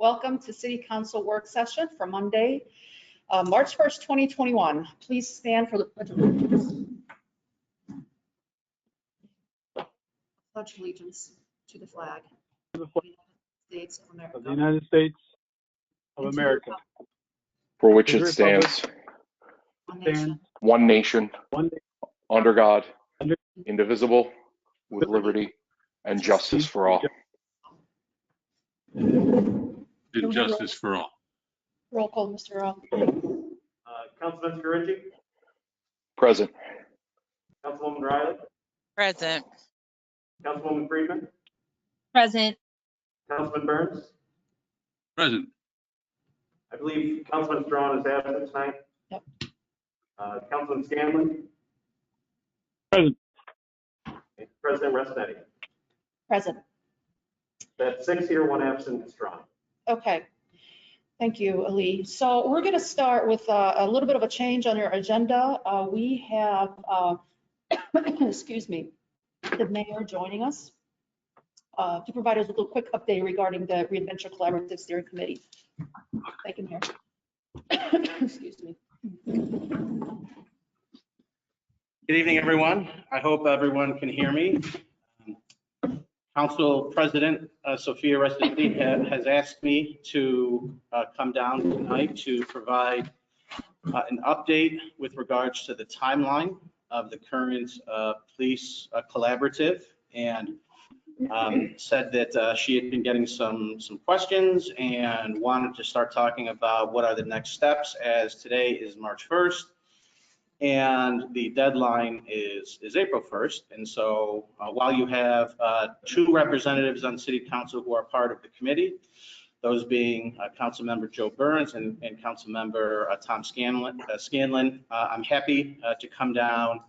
Welcome to City Council work session for Monday, March 1st, 2021. Please stand for the Pledge of Allegiance. Pledge allegiance to the flag of the United States of America. Of the United States of America. For which it stands, one nation, under God, indivisible, with liberty and justice for all. And justice for all. Roll call, Mr. Councilman Scarinci? Present. Councilwoman Riley? Present. Councilwoman Friedman? Present. Councilman Burns? Present. I believe Councilman Strawn is absent tonight. Yep. Councilman Scanlon? Present. And President Restinetti. Present. That's 6 here, 1 absent, Strawn. Okay. Thank you, Ali. So we're going to start with a little bit of a change on your agenda. We have, excuse me, the mayor joining us to provide us with a quick update regarding the Reinvention Collaborative Steering Committee. Thank you, Mayor. Excuse me. Good evening, everyone. I hope everyone can hear me. Council President Sophia Restinetti has asked me to come down tonight to provide an update with regards to the timeline of the current police collaborative, and said that she had been getting some questions and wanted to start talking about what are the next steps, as today is March 1st. And the deadline is April 1st. And so while you have 2 representatives on City Council who are part of the committee, those being Councilmember Joe Burns and Councilmember Tom Scanlon, I'm happy to come down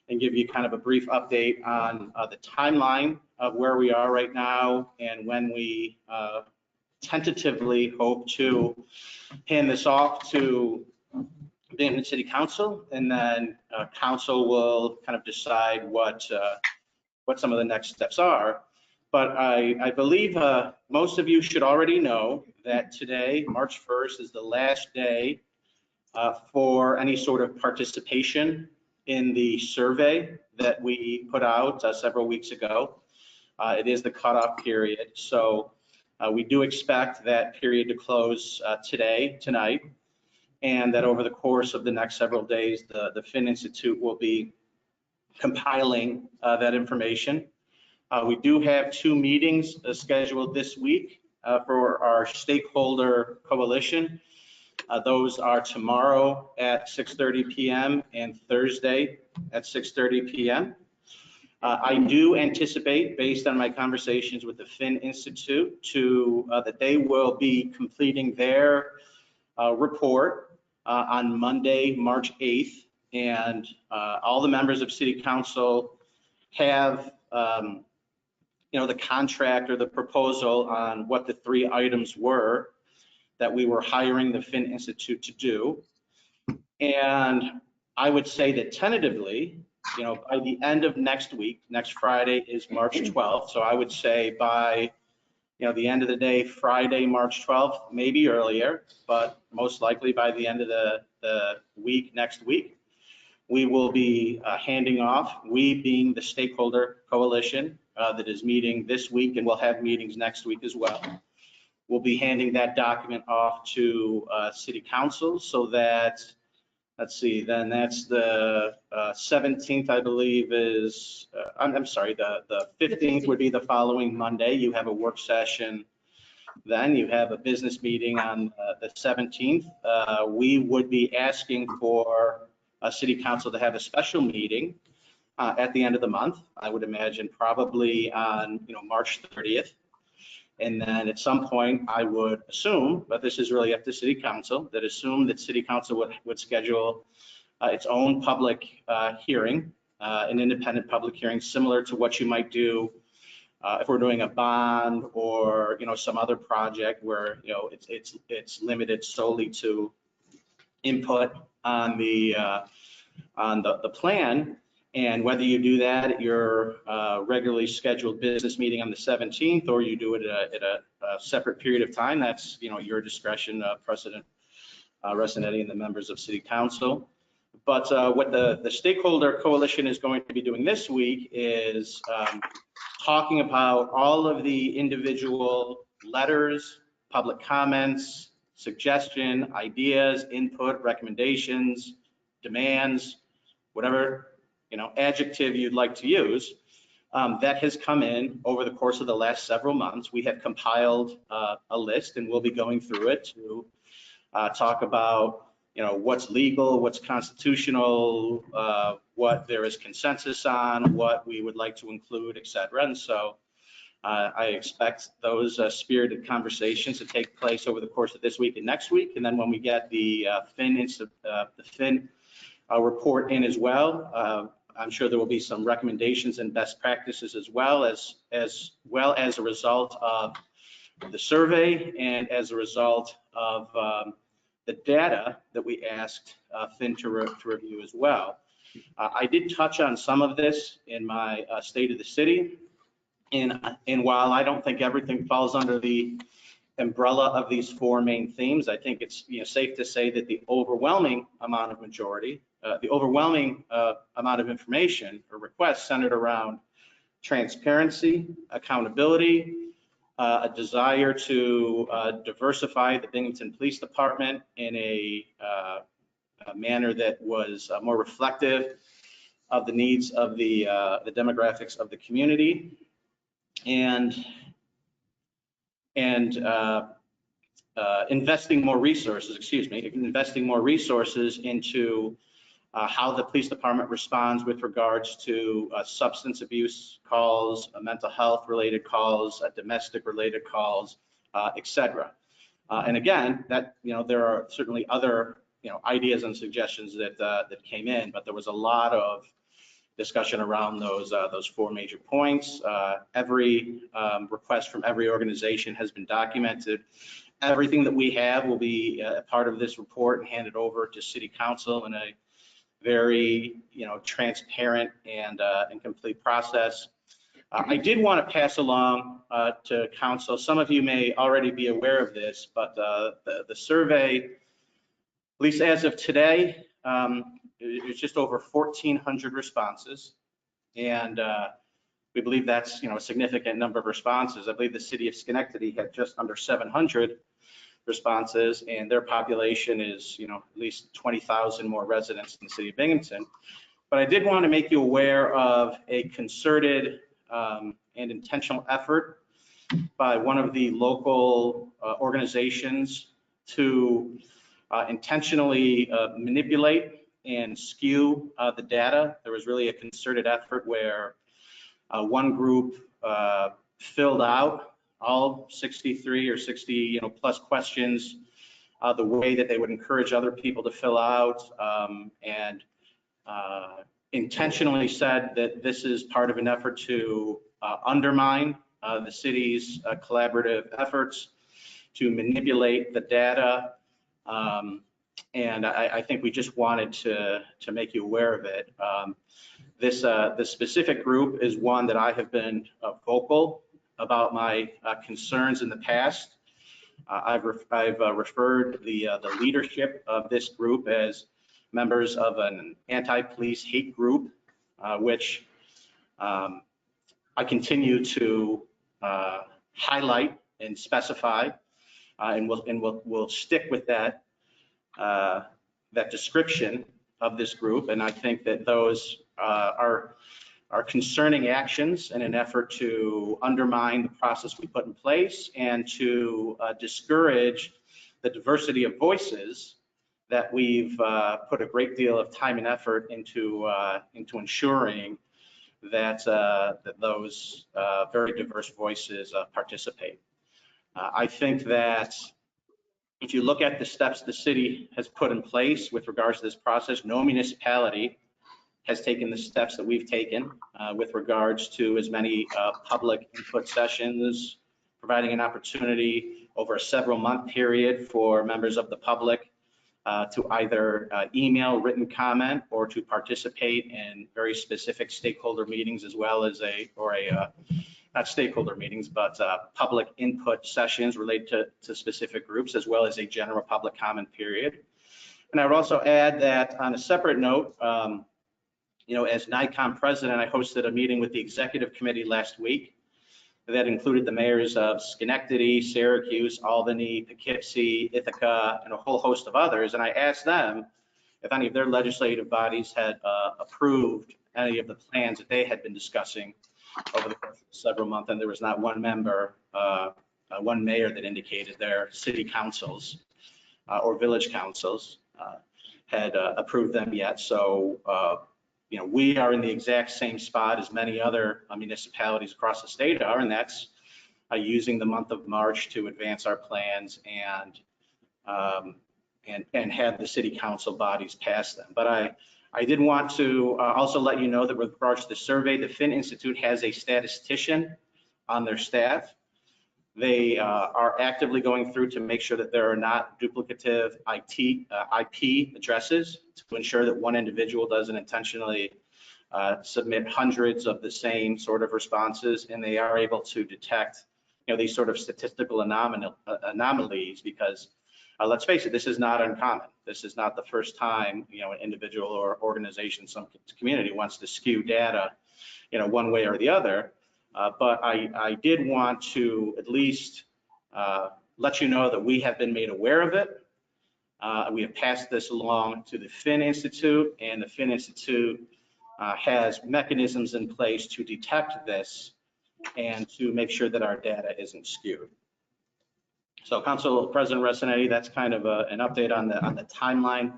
and give you kind of a brief update on the timeline of where we are right now and when we tentatively hope to hand this off to Binghamton City Council, and then council will kind of decide what some of the next steps are. But I believe most of you should already know that today, March 1st, is the last day for any sort of participation in the survey that we put out several weeks ago. It is the cutoff period. So we do expect that period to close tonight. And that over the course of the next several days, the Finn Institute will be compiling that information. We do have 2 meetings scheduled this week for our stakeholder coalition. Those are tomorrow at 6:30 p.m. and Thursday at 6:30 p.m. I do anticipate, based on my conversations with the Finn Institute, that they will be completing their report on Monday, March 8th, and all the members of City Council have, the contract or the proposal on what the 3 items were that we were hiring the Finn Institute to do. And I would say that tentatively, by the end of next week, next Friday is March 12th. So I would say by the end of the day, Friday, March 12th, maybe earlier, but most likely by the end of the week, next week, we will be handing off, we being the stakeholder coalition that is meeting this week and will have meetings next week as well. We'll be handing that document off to City Council so that, let's see, then that's the 17th, I believe is, I'm sorry, the 15th would be the following Monday. You have a work session. Then you have a business meeting on the 17th. We would be asking for City Council to have a special meeting at the end of the month. I would imagine probably on, March 30th. And then at some point, I would assume, but this is really up to City Council, that City Council would schedule its own public hearing, an independent public hearing, similar to what you might do if we're doing a bond or some other project where it's limited solely to input on the plan. And whether you do that at your regularly scheduled business meeting on the 17th, or you do it at a separate period of time, that's, your discretion, President Resinetti and the members of City Council. But what the stakeholder coalition is going to be doing this week is talking about all of the individual letters, public comments, suggestion, ideas, input, recommendations, demands, whatever adjective you'd like to use, that has come in over the course of the last several months. We have compiled a list, and we'll be going through it to talk about what's legal, what's constitutional, what there is consensus on, what we would like to include, et cetera. And so I expect those spirited conversations to take place over the course of this week and next week. And then when we get the Fin report in as well, I'm sure there will be some recommendations and best practices as well as a result of the survey and as a result of the data that we asked Fin to review as well. I did touch on some of this in my State of the City, and while I don't think everything falls under the umbrella of these four main themes, I think it's safe to say that the overwhelming amount of information or requests centered around transparency, accountability, a desire to diversify the Binghamton Police Department in a manner that was more reflective of the needs of the demographics of the community, and investing more resources into how the police department responds with regards to substance abuse calls, mental health related calls, domestic related calls, et cetera. And again, that there are certainly other ideas and suggestions that came in, but there was a lot of discussion around those four major points. Every request from every organization has been documented. Everything that we have will be a part of this report and handed over to City Council in a very transparent and complete process. I did want to pass along to Council. Some of you may already be aware of this, but the survey, at least as of today, it's just over 1,400 responses, and we believe that's a significant number of responses. I believe the city of Schenectady had just under 700 responses, and their population is at least 20,000 more residents in the city of Binghamton. But I did want to make you aware of a concerted and intentional effort by one of the local organizations to intentionally manipulate and skew the data. There was really a concerted effort where one group filled out all 63 or 60 plus questions the way that they would encourage other people to fill out, and intentionally said that this is part of an effort to undermine the city's collaborative efforts to manipulate the data. And I think we just wanted to make you aware of it. This specific group is one that I have been vocal about my concerns in the past. I've referred the leadership of this group as members of an anti-police hate group, which I continue to highlight and specify, and we'll stick with that description of this group. And I think that those are concerning actions in an effort to undermine the process we put in place and to discourage the diversity of voices that we've put a great deal of time and effort into ensuring that those very diverse voices participate. I think that if you look at the steps the city has put in place with regards to this process, no municipality has taken the steps that we've taken with regards to as many public input sessions, providing an opportunity over a several-month period for members of the public to either email written comment or to participate in very specific stakeholder meetings, as well as not stakeholder meetings, but public input sessions related to specific groups, as well as a general public comment period. And I would also add that on a separate note, as NICOM president, I hosted a meeting with the executive committee last week that included the mayors of Schenectady, Syracuse, Albany, Poughkeepsie, Ithaca, and a whole host of others. And I asked them if any of their legislative bodies had approved any of the plans that they had been discussing over the course of several months. And there was not one member, one mayor that indicated their city councils or village councils had approved them yet. So, we are in the exact same spot as many other municipalities across the state are, and that's using the month of March to advance our plans and have the city council bodies pass them. But I did want to also let you know that with regards to the survey, the Finn Institute has a statistician on their staff. They are actively going through to make sure that there are not duplicative IP addresses to ensure that one individual doesn't intentionally submit hundreds of the same sort of responses, and they are able to detect these sort of statistical anomalies because let's face it, this is not uncommon. This is not the first time an individual or organization, some community wants to skew data one way or the other. But I did want to at least let you know that we have been made aware of it. We have passed this along to the Finn Institute, and the Finn Institute has mechanisms in place to detect this and to make sure that our data isn't skewed. So, Council President Resinetti, that's kind of an update on the timeline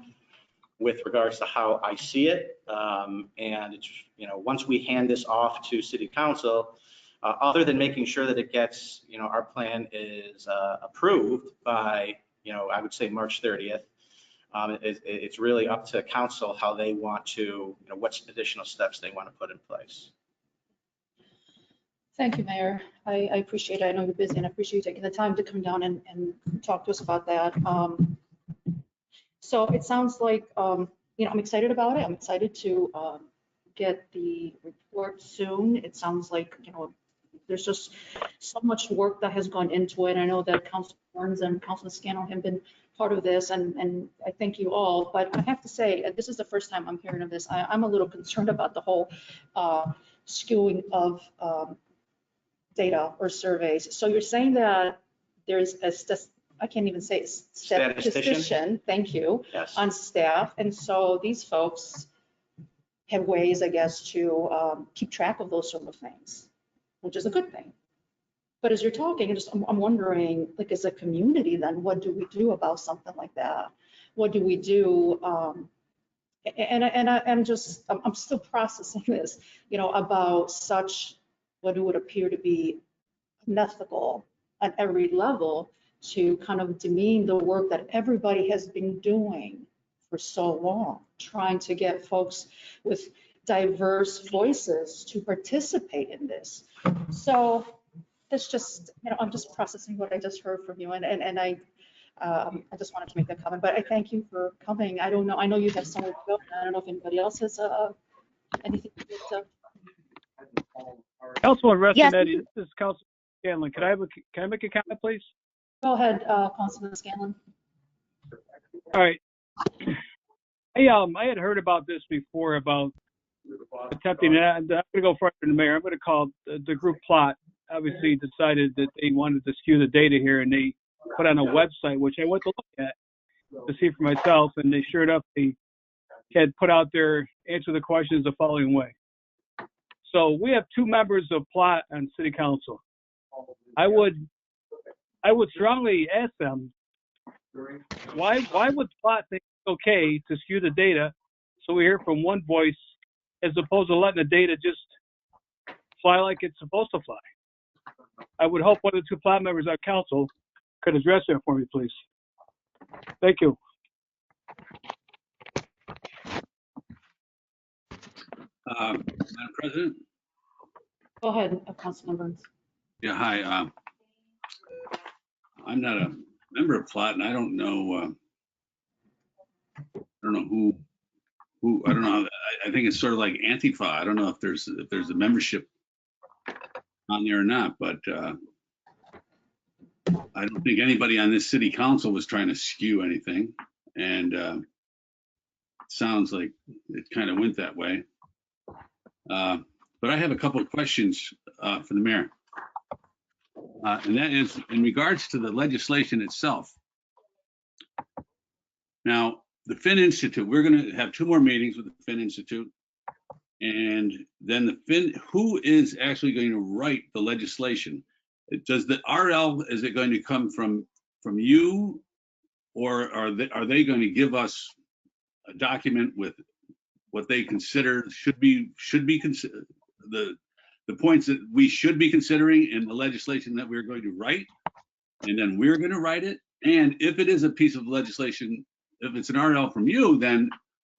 with regards to how I see it. And it's, once we hand this off to City Council, other than making sure that it gets, our plan is approved by, I would say March 30th, it's really up to Council how they want to, what additional steps they want to put in place. Thank you, Mayor. I appreciate it. I know you're busy and I appreciate you taking the time to come down and talk to us about that. So it sounds like, I'm excited about it. I'm excited to get the report soon. It sounds like, there's just so much work that has gone into it. I know that Councilor Burns and Councilman Scannell have been part of this, and I thank you all. But I have to say, this is the first time I'm hearing of this. I'm a little concerned about the whole skewing of data or surveys. So you're saying that there's I can't even say statistician, thank you, Yes. on staff. And so these folks have ways, I guess, to keep track of those sort of things, which is a good thing. But as you're talking, I'm wondering, like, as a community, then what do we do about something like that? What do we do? I'm still processing this, about such what would appear to be unethical at every level to kind of demean the work that everybody has been doing for so long, trying to get folks with diverse voices to participate in this. So it's just, I'm just processing what I just heard from you, and I just wanted to make that comment. But I thank you for coming. I don't know. I know you have somewhere to go. I don't know if anybody else has anything to. Councilman Yes. Resinetti, this is Councilman Scanlon. Can I make a comment, please? Go ahead, Councilman Scanlon. All right. I had heard about this before about attempting, and I'm going to go further than the mayor. I'm going to call the group plot. Obviously decided that they wanted to skew the data here, and they put on a website, which I went to look at to see for myself, and they sure enough, they had put out their answer the questions the following way. So we have 2 members of plot on city council. I would strongly ask them, why would plot think it's okay to skew the data so we hear from one voice as opposed to letting the data just fly like it's supposed to fly? I would hope one of the 2 plot members on council could address that for me, please. Thank you. Madam President? Go ahead, Councilman Burns. Yeah, hi. I'm not a member of plot, and I don't know don't know who, I don't know. I think it's sort of like Antifa. I don't know if there's a membership on there or not, but I don't think anybody on this city council was trying to skew anything. And it sounds like it kind of went that way. But I have a couple of questions for the mayor. And that is in regards to the legislation itself. Now, the Finn Institute, we're going to have 2 more meetings with the Finn Institute. And then the Finn, who is actually going to write the legislation? Does the RL, is it going to come from you, or are they going to give us a document with what they consider should be considered, the points that we should be considering in the legislation that we're going to write, and then we're going to write it? And if it is a piece of legislation, if it's an RL from you, then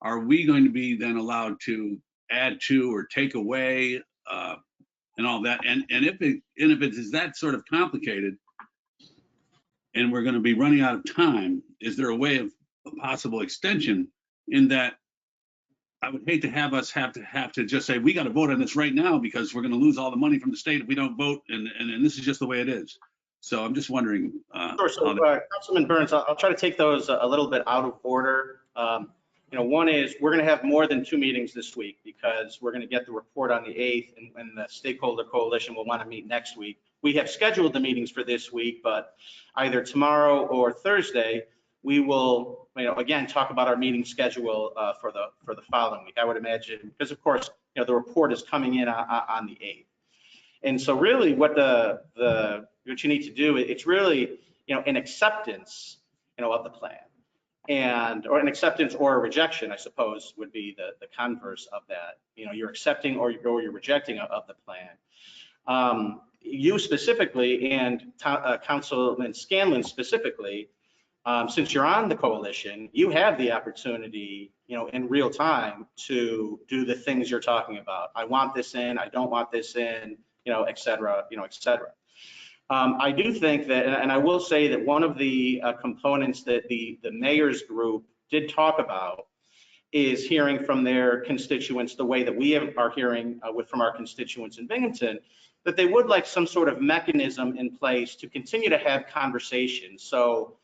are we going to be then allowed to add to or take away and all that? And if it is that sort of complicated, and we're going to be running out of time, is there a way of a possible extension in that? I would hate to have us have to just say, we got to vote on this right now because we're going to lose all the money from the state if we don't vote, and this is just the way it is. So I'm just wondering. Sure. So Councilman Burns, I'll try to take those a little bit out of order. One is we're going to have more than 2 meetings this week because we're going to get the report on the 8th, and the stakeholder coalition will want to meet next week. We have scheduled the meetings for this week, but either tomorrow or Thursday, we will, again, talk about our meeting schedule for the following week. I would imagine, because of course, the report is coming in on the 8th. And so really what what you need to do, it's really, an acceptance, of the plan, or an acceptance or a rejection, I suppose, would be the converse of that. You're accepting or you're rejecting of the plan. You specifically, and Councilman Scanlon specifically, since you're on the coalition, you have the opportunity, in real time to do the things you're talking about. I want this in, I don't want this in, et cetera, et cetera. I do think that, and I will say that one of the components that the mayor's group did talk about is hearing from their constituents the way that we are hearing from our constituents in Binghamton, that they would like some sort of mechanism in place to continue to have conversations. So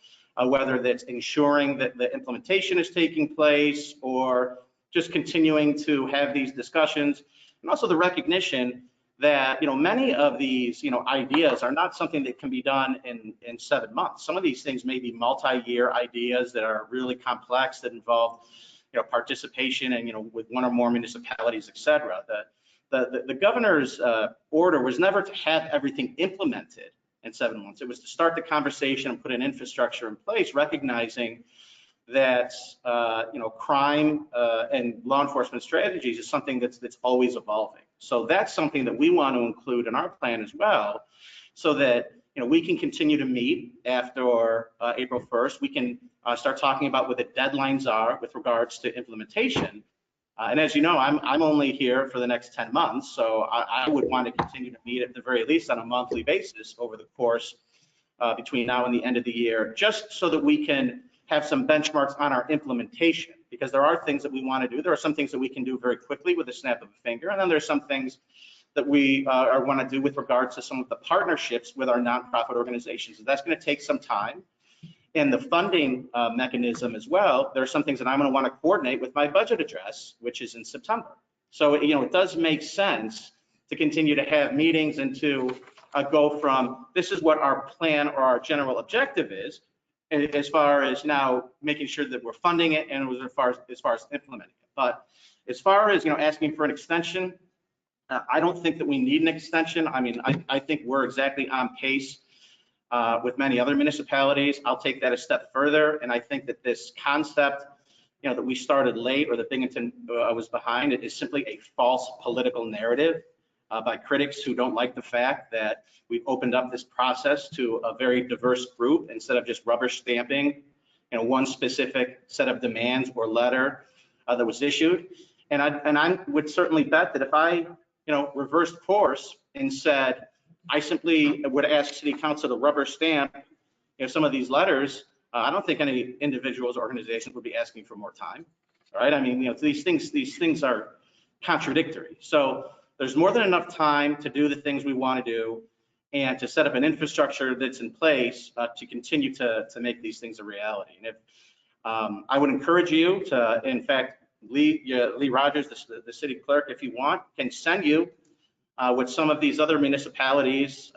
whether that's ensuring that the implementation is taking place or just continuing to have these discussions, and also the recognition that many of these ideas are not something that can be done in 7 months. Some of these things may be multi-year ideas that are really complex, that involve participation and with 1 or more municipalities, et cetera. The governor's order was never to have everything implemented in 7 months. It was to start the conversation and put an infrastructure in place, recognizing that crime and law enforcement strategies is something that's always evolving. So that's something that we want to include in our plan as well, so that we can continue to meet after April 1st. We can start talking about what the deadlines are with regards to implementation. And as you know, I'm only here for the next 10 months, so I would want to continue to meet at the very least on a monthly basis over the course between now and the end of the year, just so that we can have some benchmarks on our implementation, because there are things that we want to do. There are some things that we can do very quickly with a snap of a finger, and then there's some things that we want to do with regards to some of the partnerships with our nonprofit organizations. So that's going to take some time. And the funding mechanism as well, there are some things that I'm going to want to coordinate with my budget address, which is in September. So, it does make sense to continue to have meetings and to go from this is what our plan or our general objective is, as far as now making sure that we're funding it, and as far as implementing it. But as far as asking for an extension, I don't think that we need an extension. I mean, I think we're exactly on pace with many other municipalities. I'll take that a step further, and I think that this concept, that we started late or that Binghamton was behind, it is simply a false political narrative by critics who don't like the fact that we've opened up this process to a very diverse group instead of just rubber stamping, one specific set of demands or letter that was issued. And I would certainly bet that if I, reversed course and said, I simply would ask City Council to rubber stamp, some of these letters, I don't think any individuals or organizations would be asking for more time, right? I mean, these things are contradictory. So there's more than enough time to do the things we want to do and to set up an infrastructure that's in place to continue to make these things a reality. And if I would encourage you to, in fact, Lee Rogers, the city clerk, if you want, can send you with some of these other municipalities.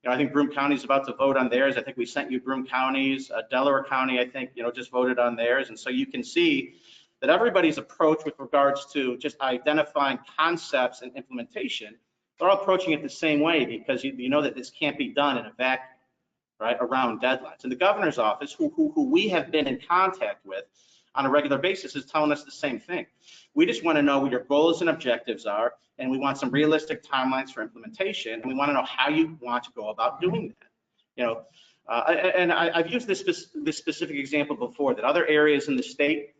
I think Broome County is about to vote on theirs. I think we sent you Broome County's. Delaware County, I think, just voted on theirs. And so you can see that everybody's approach with regards to just identifying concepts and implementation, they're all approaching it the same way, because you know that this can't be done in a vacuum, right, around deadlines. And the governor's office, who we have been in contact with on a regular basis, is telling us the same thing. We just want to know what your goals and objectives are, and we want some realistic timelines for implementation, and we want to know how you want to go about doing that. I've used this specific example before, that other areas in the state,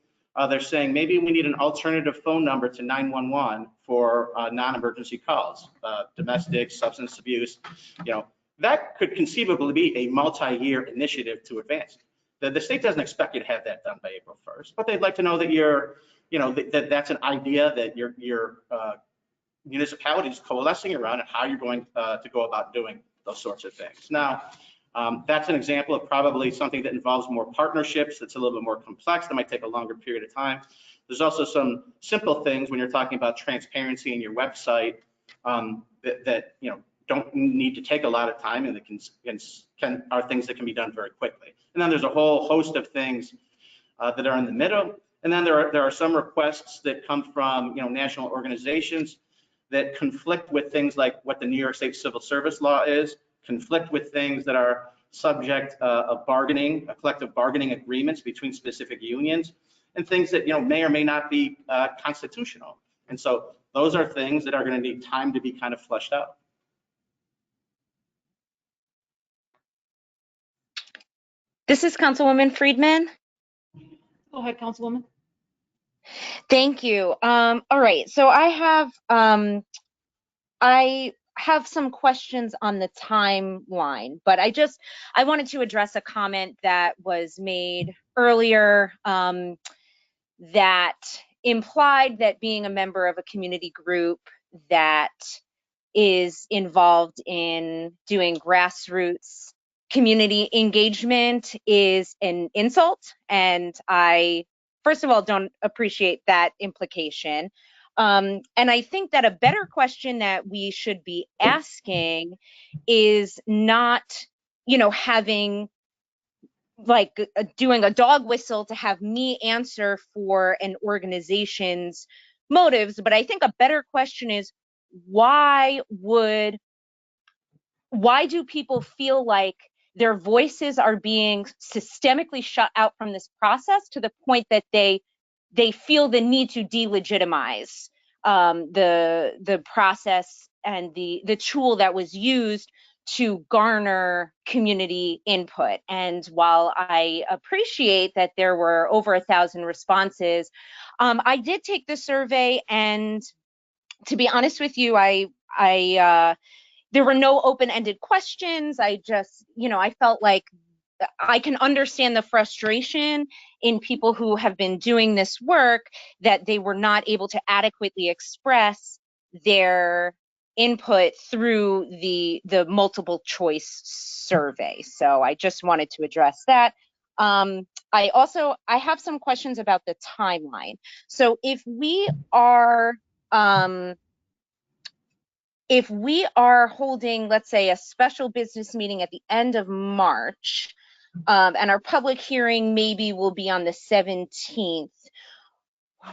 they're saying maybe we need an alternative phone number to 911 for non-emergency calls, domestic, substance abuse. That could conceivably be a multi-year initiative to advance. The state doesn't expect you to have that done by April 1st, but they'd like to know that that's an idea that your municipality is coalescing around, and how you're going to go about doing those sorts of things. Now, that's an example of probably something that involves more partnerships, that's a little bit more complex, that might take a longer period of time. There's also some simple things when you're talking about transparency in your website that don't need to take a lot of time, and that are things that can be done very quickly. And then there's a whole host of things that are in the middle. And then there are some requests that come from national organizations that conflict with things like what the New York State Civil Service Law is, conflict with things that are subject of bargaining, collective bargaining agreements between specific unions, and things that may or may not be constitutional. And so those are things that are going to need time to be kind of fleshed out. This is Councilwoman Friedman. Go ahead, Councilwoman. Thank you. All right, so I have some questions on the timeline, but I wanted to address a comment that was made earlier that implied that being a member of a community group that is involved in doing grassroots community engagement is an insult. And I, first of all, don't appreciate that implication. And I think that a better question that we should be asking is not, having doing a dog whistle to have me answer for an organization's motives. But I think a better question is, why do people feel like their voices are being systemically shut out from this process to the point that they feel the need to delegitimize the process and the tool that was used to garner community input? And while I appreciate that there were over 1,000 responses, I did take the survey, and to be honest with you, there were no open-ended questions. I just, I felt like I can understand the frustration in people who have been doing this work, that they were not able to adequately express their input through the multiple choice survey. So I just wanted to address that. I have some questions about the timeline. So if we are holding, let's say, a special business meeting at the end of March, and our public hearing maybe will be on the 17th,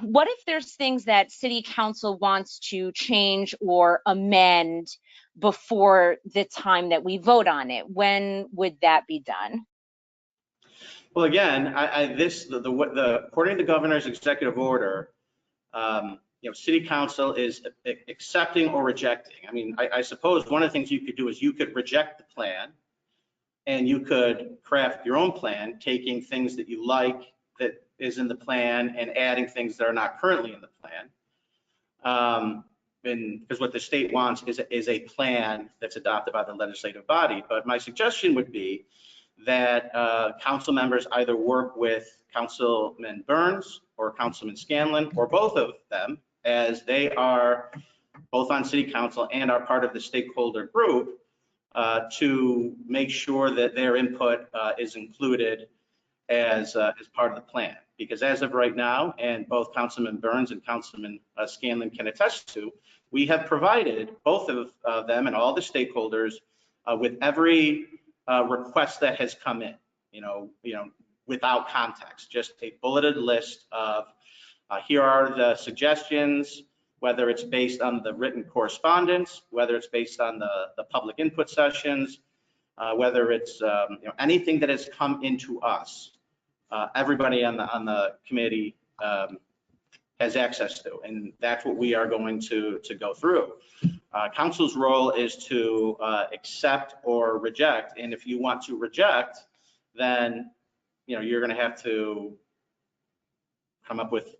what if there's things that City Council wants to change or amend before the time that we vote on it? When would that be done? Well, again, according to the governor's executive order, City Council is accepting or rejecting. I mean, I suppose one of the things you could do is you could reject the plan, and you could craft your own plan, taking things that you like that is in the plan and adding things that are not currently in the plan. Because what the state wants is a plan that's adopted by the legislative body. But my suggestion would be that council members either work with Councilman Burns or Councilman Scanlon, or both of them, as they are both on city council and are part of the stakeholder group, to make sure that their input is included as part of the plan. Because as of right now, and both Councilman Burns and Councilman Scanlon can attest to, we have provided both of them and all the stakeholders with every request that has come in, without context, just a bulleted list of here are the suggestions, whether it's based on the written correspondence, whether it's based on the public input sessions, whether it's anything that has come into us. Everybody on the committee has access to, and that's what we are going to go through. Council's role is to accept or reject, and if you want to reject, then you're going to have to come up with,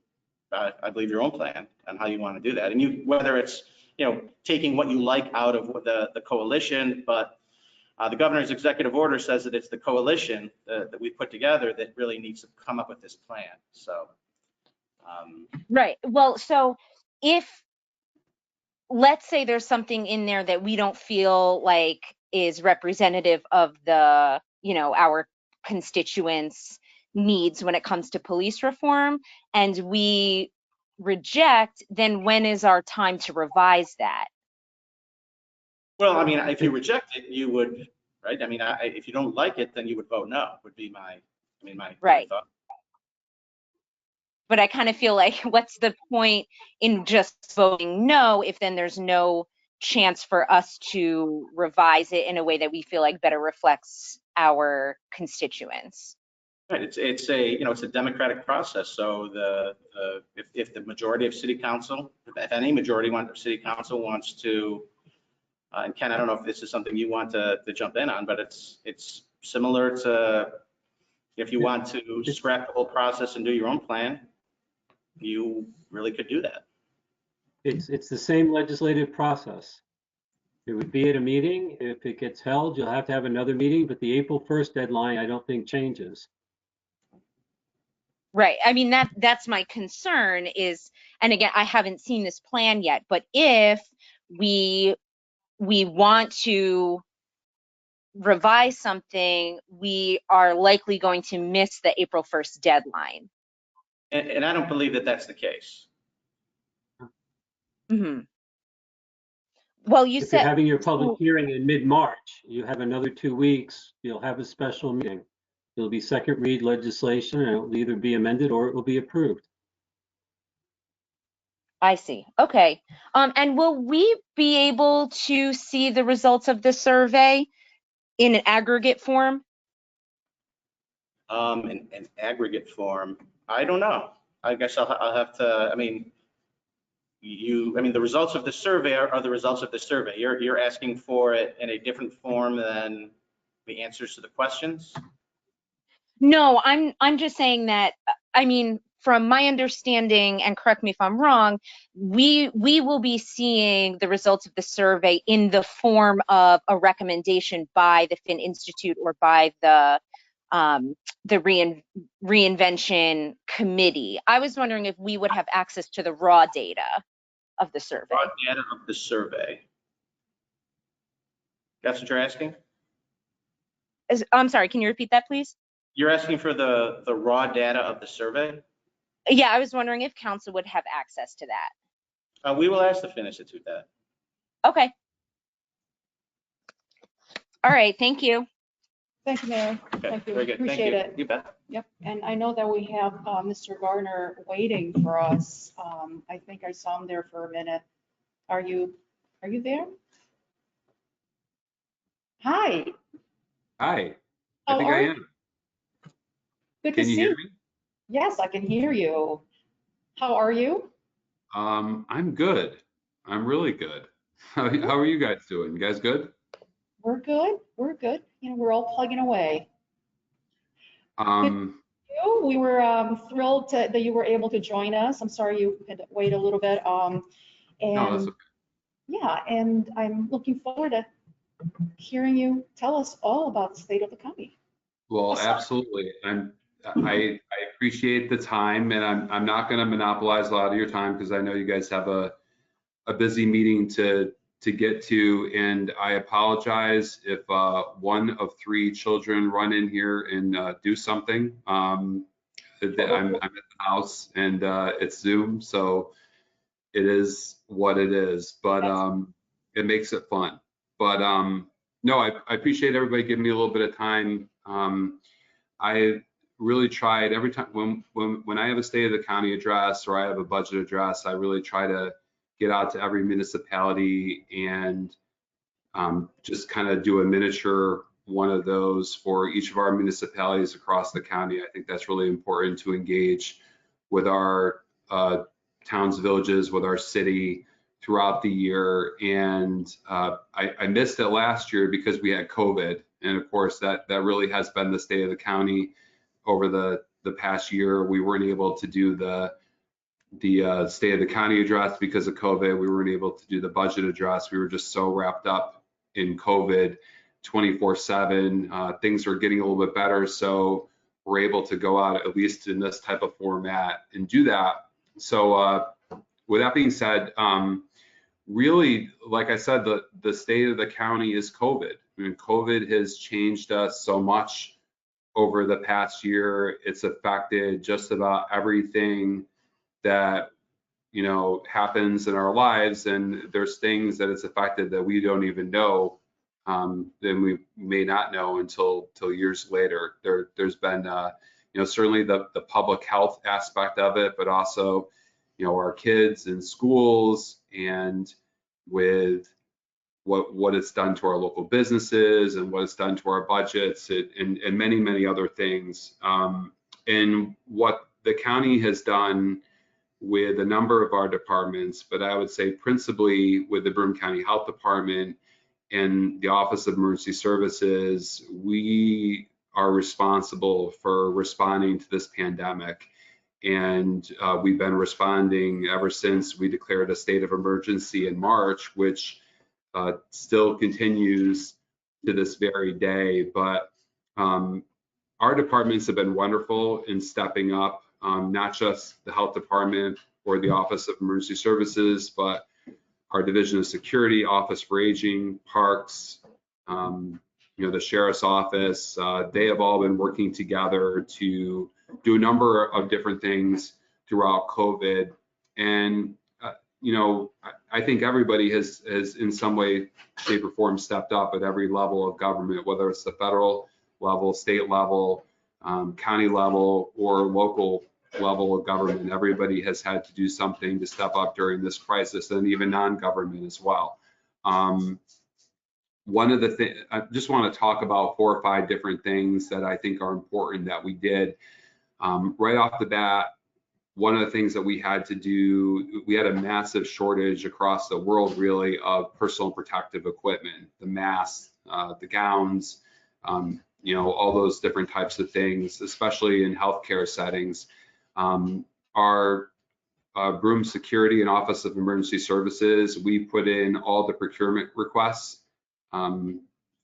I believe, your own plan on how you want to do that. And whether it's taking what you like out of the coalition, but the governor's executive order says that it's the coalition that we put together that really needs to come up with this plan. So. Right. Well, so if, let's say there's something in there that we don't feel like is representative of the, our constituents' needs when it comes to police reform, and we reject, then when is our time to revise that? Well, I mean, if you reject it, you would, right? I mean, if you don't like it, then you would vote no, would be my Right. thought. But I kind of feel like, what's the point in just voting no if then there's no chance for us to revise it in a way that we feel like better reflects our constituents? Right. It's a democratic process. So if the majority of city council, if any majority of city council wants to, and Ken, I don't know if this is something you want to jump in on, but it's similar to if you want to scrap the whole process and do your own plan, you really could do that. It's the same legislative process. It would be at a meeting. If it gets held, you'll have to have another meeting, but the April 1st deadline, I don't think changes. Right. I mean, that's my concern is, and again, I haven't seen this plan yet, but if we want to revise something, we are likely going to miss the April 1st deadline. And I don't believe that that's the case. Mm-hmm. Well, you If said you're having your public hearing in mid-March, you have another 2 weeks, you'll have a special meeting. It'll be second read legislation, and it will either be amended or it will be approved. I see. Okay. And will we be able to see the results of the survey in an aggregate form? In aggregate form, I don't know. I guess I'll have to, I mean, the results of the survey are the results of the survey. You're asking for it in a different form than the answers to the questions? No, I'm just saying that, I mean, from my understanding, and correct me if I'm wrong, we will be seeing the results of the survey in the form of a recommendation by the Finn Institute or by the reinvention committee. I was wondering if we would have access to the raw data of the survey. Raw data of the survey. That's what you're asking? I'm sorry, can you repeat that, please? You're asking for the raw data of the survey? Yeah, I was wondering if council would have access to that. We will ask the Finn Institute that. Okay. All right, thank you. Thank you, Mayor. Okay, Thank you. very good. Appreciate Thank you. it. You bet. Yep, and I know that we have Mr. Gardner waiting for us. I think I saw him there for a minute. Are you there? Hi. Hi, I How think are I you? am. Good to Can you see hear you. me? Yes, I can hear you. How are you? I'm good. I'm really good. How are you guys doing? You guys good? We're good. We're good. We're all plugging away. We were thrilled that you were able to join us. I'm sorry you had to wait a little bit. No, that's okay. Yeah, and I'm looking forward to hearing you tell us all about the state of the county. Well, absolutely. I appreciate the time, and I'm not going to monopolize a lot of your time because I know you guys have a busy meeting to get to, and I apologize if one of 3 children run in here and do something. I'm at the house and it's Zoom, so it is what it is, but it makes it fun. But no, I appreciate everybody giving me a little bit of time. I really tried every time when I have a state of the county address or I have a budget address, I really try to get out to every municipality and just kind of do a miniature one of those for each of our municipalities across the county. I think that's really important to engage with our towns, villages, with our city throughout the year. And I missed it last year because we had COVID. And of course, that really has been the state of the county over the past year. We weren't able to do the state of the county address because of COVID. We weren't able to do the budget address. We were just so wrapped up in COVID 24/7. Things are getting a little bit better, so we're able to go out at least in this type of format and do that. So with that being said, really, like I said, the state of the county is COVID. I mean, COVID has changed us so much over the past year. It's affected just about everything that happens in our lives, and there's things that it's affected that we don't even know, then we may not know until years later. There's been certainly the public health aspect of it, but also our kids in schools, and with what it's done to our local businesses and what it's done to our budgets, and many other things. And what the county has done with a number of our departments, but I would say principally with the Broome County Health Department and the Office of Emergency Services, we are responsible for responding to this pandemic. And we've been responding ever since we declared a state of emergency in March, which still continues to this very day. But our departments have been wonderful in stepping up. Not just the health department or the Office of Emergency Services, but our Division of Security, Office for Aging, Parks, the Sheriff's Office. They have all been working together to do a number of different things throughout COVID. And, I think everybody has in some way, shape, or form stepped up at every level of government, whether it's the federal level, state level, county level, or local level of government. Everybody has had to do something to step up during this crisis, and even non-government as well. One of the things, I just want to talk about 4 or 5 different things that I think are important that we did. Right off the bat, one of the things that we had to do, we had a massive shortage across the world, really, of personal protective equipment, the masks, the gowns, all those different types of things, especially in healthcare settings. Our Broome Security and Office of Emergency Services, we put in all the procurement requests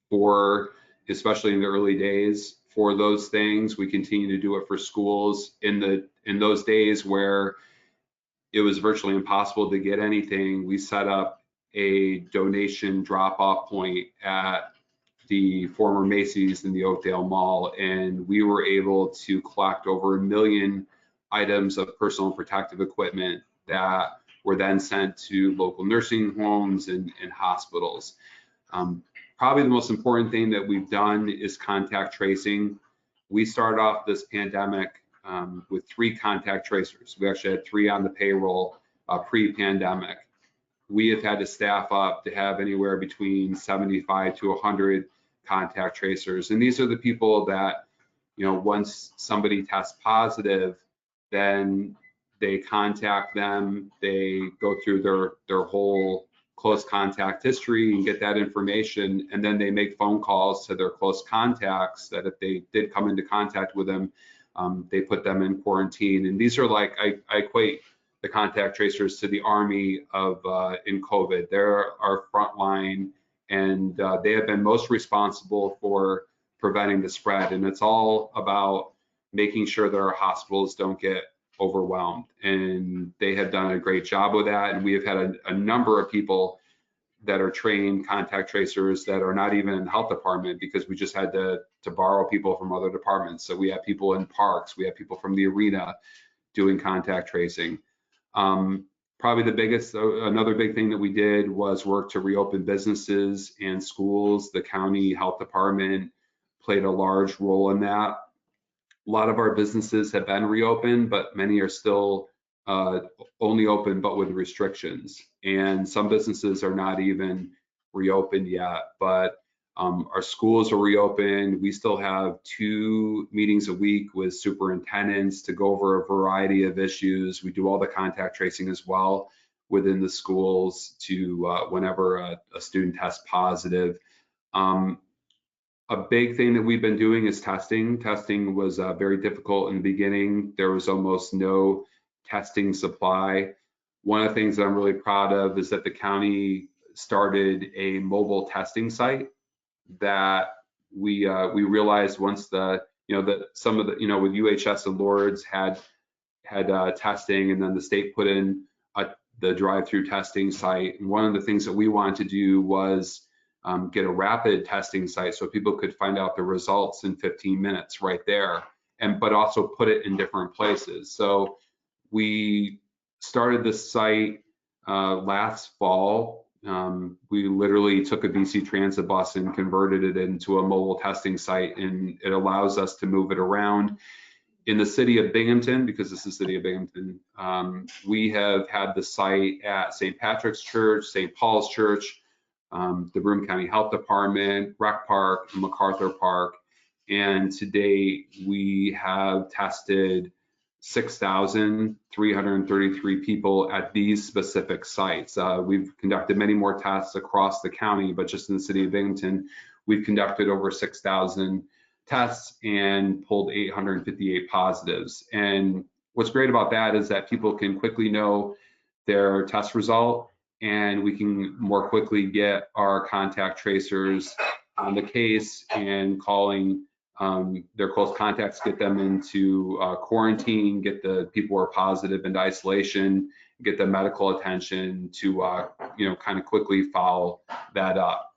for, especially in the early days, for those things. We continue to do it for schools in those days where it was virtually impossible to get anything. We set up a donation drop-off point at the former Macy's in the Oakdale Mall, and we were able to collect over 1 million items of personal protective equipment that were then sent to local nursing homes and hospitals. Probably the most important thing that we've done is contact tracing. We started off this pandemic with 3 contact tracers. We actually had 3 on the payroll pre-pandemic. We have had to staff up to have anywhere between 75 to 100 contact tracers. And these are the people that, once somebody tests positive, then they contact them, they go through their whole close contact history and get that information, and then they make phone calls to their close contacts that if they did come into contact with them, they put them in quarantine. And these are like, I equate the contact tracers to the army of in COVID. They're our front line, and they have been most responsible for preventing the spread. And it's all about making sure that our hospitals don't get overwhelmed. And they have done a great job with that. And we have had a number of people that are trained contact tracers that are not even in the health department, because we just had to borrow people from other departments. So we have people in parks, we have people from the arena doing contact tracing. Probably the biggest, another big thing that we did was work to reopen businesses and schools. The county health department played a large role in that. A lot of our businesses have been reopened, but many are still only open, but with restrictions. And some businesses are not even reopened yet, but our schools are reopened. We still have 2 meetings a week with superintendents to go over a variety of issues. We do all the contact tracing as well within the schools to whenever a student tests positive. A big thing that we've been doing is testing. Testing was very difficult in the beginning. There was almost no testing supply. One of the things that I'm really proud of is that the county started a mobile testing site that we realized once that some of the, with UHS and Lourdes had testing, and then the state put in the drive-through testing site. And one of the things that we wanted to do was get a rapid testing site so people could find out the results in 15 minutes right there, but also put it in different places. So we started this site last fall. We literally took a BC Transit bus and converted it into a mobile testing site, and it allows us to move it around. In the city of Binghamton, because this is the city of Binghamton, we have had the site at St. Patrick's Church, St. Paul's Church, the Broome County Health Department, Rec Park, and MacArthur Park. And to date, we have tested 6,333 people at these specific sites. We've conducted many more tests across the county, but just in the city of Binghamton, we've conducted over 6,000 tests and pulled 858 positives. And what's great about that is that people can quickly know their test result, and we can more quickly get our contact tracers on the case and calling their close contacts, get them into quarantine, get the people who are positive into isolation, get the medical attention to kind of quickly follow that up.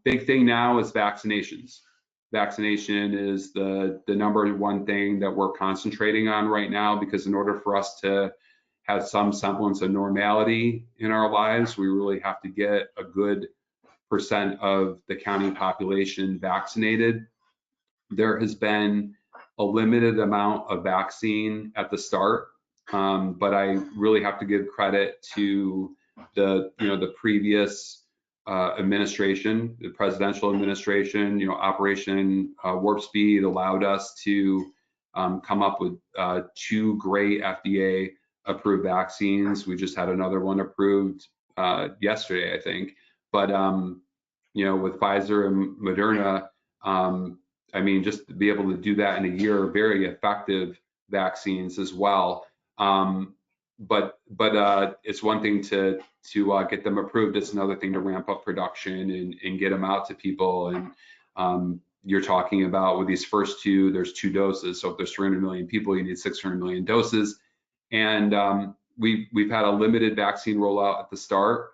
Big thing now is vaccinations. Vaccination is the number one thing that we're concentrating on right now, because in order for us to have some semblance of normality in our lives, we really have to get a good % of the county population vaccinated. There has been a limited amount of vaccine at the start, but I really have to give credit to the previous administration, the presidential administration. Operation Warp Speed allowed us to come up with 2 great FDA approved vaccines. We just had another one approved yesterday, I think. But with Pfizer and Moderna, just to be able to do that in a year, very effective vaccines as well. But it's one thing to get them approved. It's another thing to ramp up production and get them out to people. And you're talking about with these first 2, there's 2 doses. So if there's 300 million people, you need 600 million doses. And we've had a limited vaccine rollout at the start.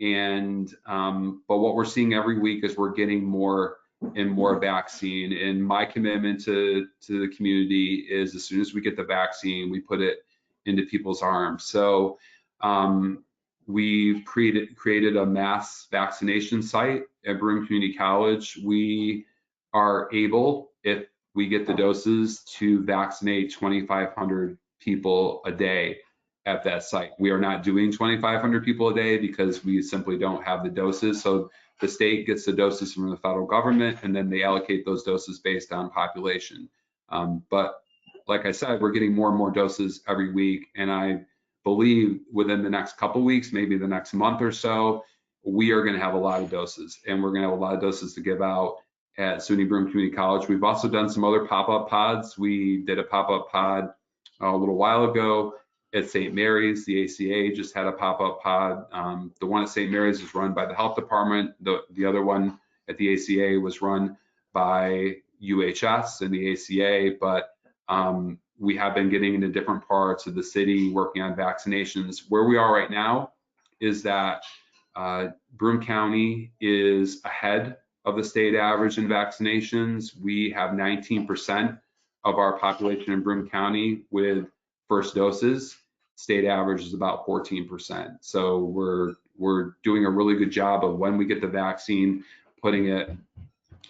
And but what we're seeing every week is we're getting more and more vaccine. And my commitment to the community is, as soon as we get the vaccine, we put it into people's arms. So we've created a mass vaccination site at Broome Community College. We are able, if we get the doses, to vaccinate 2,500 people a day at that site. We are not doing 2,500 people a day because we simply don't have the doses. So the state gets the doses from the federal government, and then they allocate those doses based on population. But like I said, we're getting more and more doses every week. And I believe within the next couple of weeks, maybe the next month or so, we are going to have a lot of doses, and we're going to have a lot of doses to give out at SUNY Broome Community College. We've also done some other pop-up pods. We did a pop-up pod a little while ago at St. Mary's. The ACA just had a pop-up pod. The one at St. Mary's is run by the health department. The other one at the ACA was run by UHS and the ACA, but we have been getting into different parts of the city working on vaccinations. Where we are right now is that Broome County is ahead of the state average in vaccinations. We have 19% of our population in Broome County with first doses. State average is about 14%. So we're doing a really good job of when we get the vaccine, putting it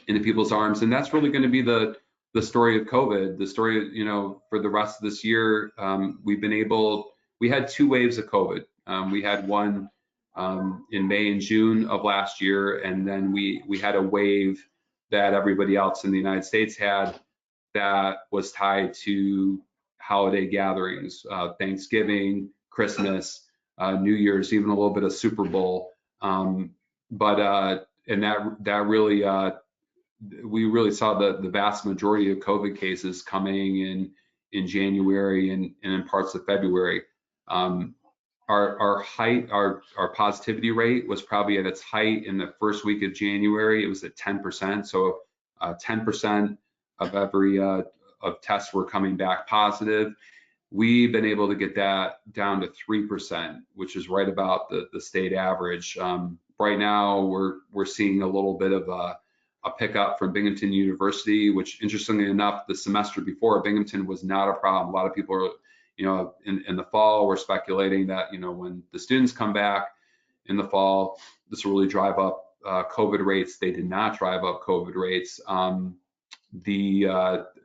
into people's arms. And that's really going to be the story of COVID. The story, for the rest of this year, we had 2 waves of COVID. We had one in May and June of last year, and then we had a wave that everybody else in the United States had that was tied to holiday gatherings, Thanksgiving, Christmas, New Year's, even a little bit of Super Bowl. And that really, we really saw the vast majority of COVID cases coming in January and in parts of February. Our positivity rate was probably at its height in the first week of January. It was at 10%. So 10% of every of tests were coming back positive. We've been able to get that down to 3%, which is right about the state average. Right now, we're seeing a little bit of a pickup from Binghamton University, which, interestingly enough, the semester before, Binghamton was not a problem. A lot of people are, in the fall, we're speculating that, when the students come back in the fall, this will really drive up COVID rates. They did not drive up COVID rates.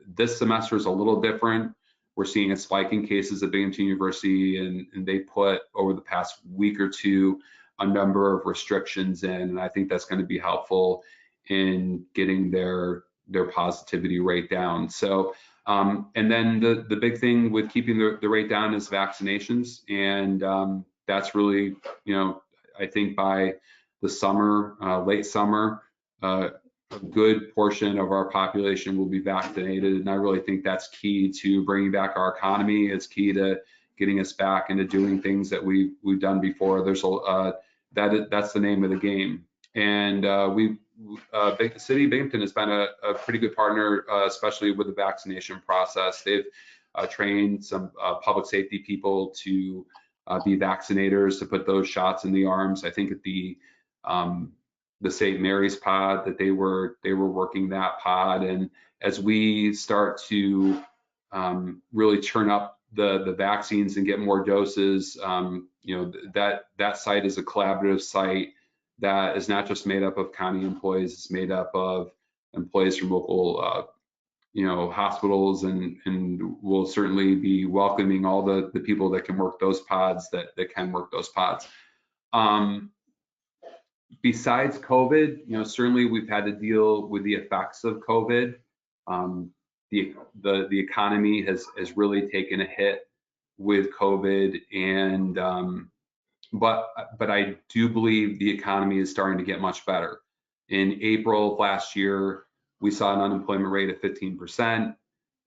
This semester is a little different. We're seeing a spike in cases at Binghamton University, and they put over the past week or two a number of restrictions in, and I think that's going to be helpful in getting their positivity rate down. So, and then the big thing with keeping the rate down is vaccinations, and that's really, I think by the summer, late summer, a good portion of our population will be vaccinated, and I really think that's key to bringing back our economy. It's key to getting us back into doing things that we've done before. There's that's the name of the game, and the city of Binghamton has been a pretty good partner, especially with the vaccination process. They've trained some public safety people to be vaccinators, to put those shots in the arms. I think at the St. Mary's pod that they were working that pod, and as we start to really turn up the vaccines and get more doses, that site is a collaborative site that is not just made up of county employees. It's made up of employees from local hospitals, and we'll certainly be welcoming all the people that can work those pods that can work those pods. Besides COVID, certainly we've had to deal with the effects of COVID. The economy has really taken a hit with COVID, and but I do believe the economy is starting to get much better. In April of last year, we saw an unemployment rate of 15%.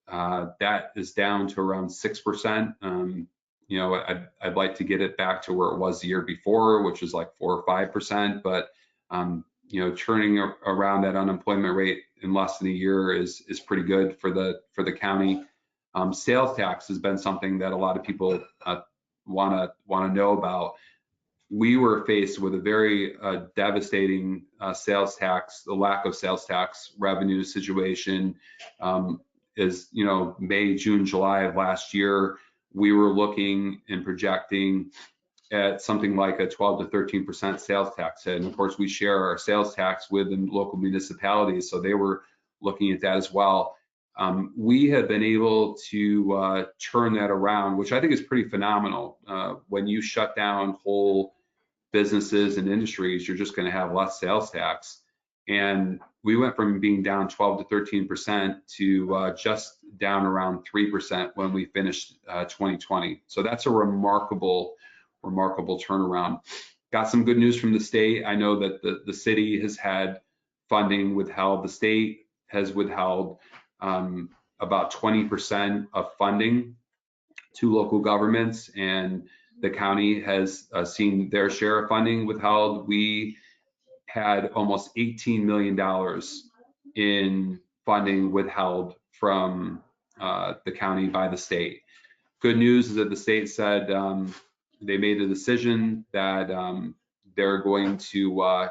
That is down to around 6%. I'd like to get it back to where it was the year before, which was like 4 or 5%. But turning around that unemployment rate in less than a year is pretty good for the county. Sales tax has been something that a lot of people want to know about. We were faced with a very devastating sales tax, the lack of sales tax revenue situation. Is May, June, July of last year, we were looking and projecting at something like a 12 to 13% sales tax hit. And of course, we share our sales tax with the local municipalities, so they were looking at that as well. We have been able to turn that around, which I think is pretty phenomenal. When you shut down whole businesses and industries, you're just going to have less sales tax. And we went from being down 12 to 13% to just down around 3% when we finished 2020. So that's a remarkable turnaround. Got some good news from the state. I know that the city has had funding withheld. The state has withheld about 20% of funding to local governments, and the county has seen their share of funding withheld. We had almost $18 million in funding withheld from the county by the state. Good news is that the state said they made a decision that they're going to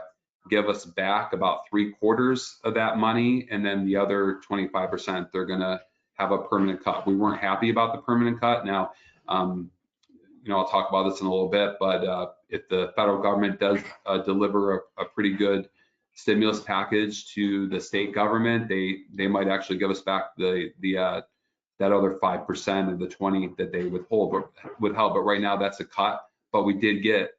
give us back about 3/4 of that money, and then the other 25% they're going to have a permanent cut. We weren't happy about the permanent cut. Now, I'll talk about this in a little bit, but if the federal government does deliver a pretty good stimulus package to the state government, they might actually give us back that other 5% of the 20 that they withheld. But right now that's a cut. But we did get,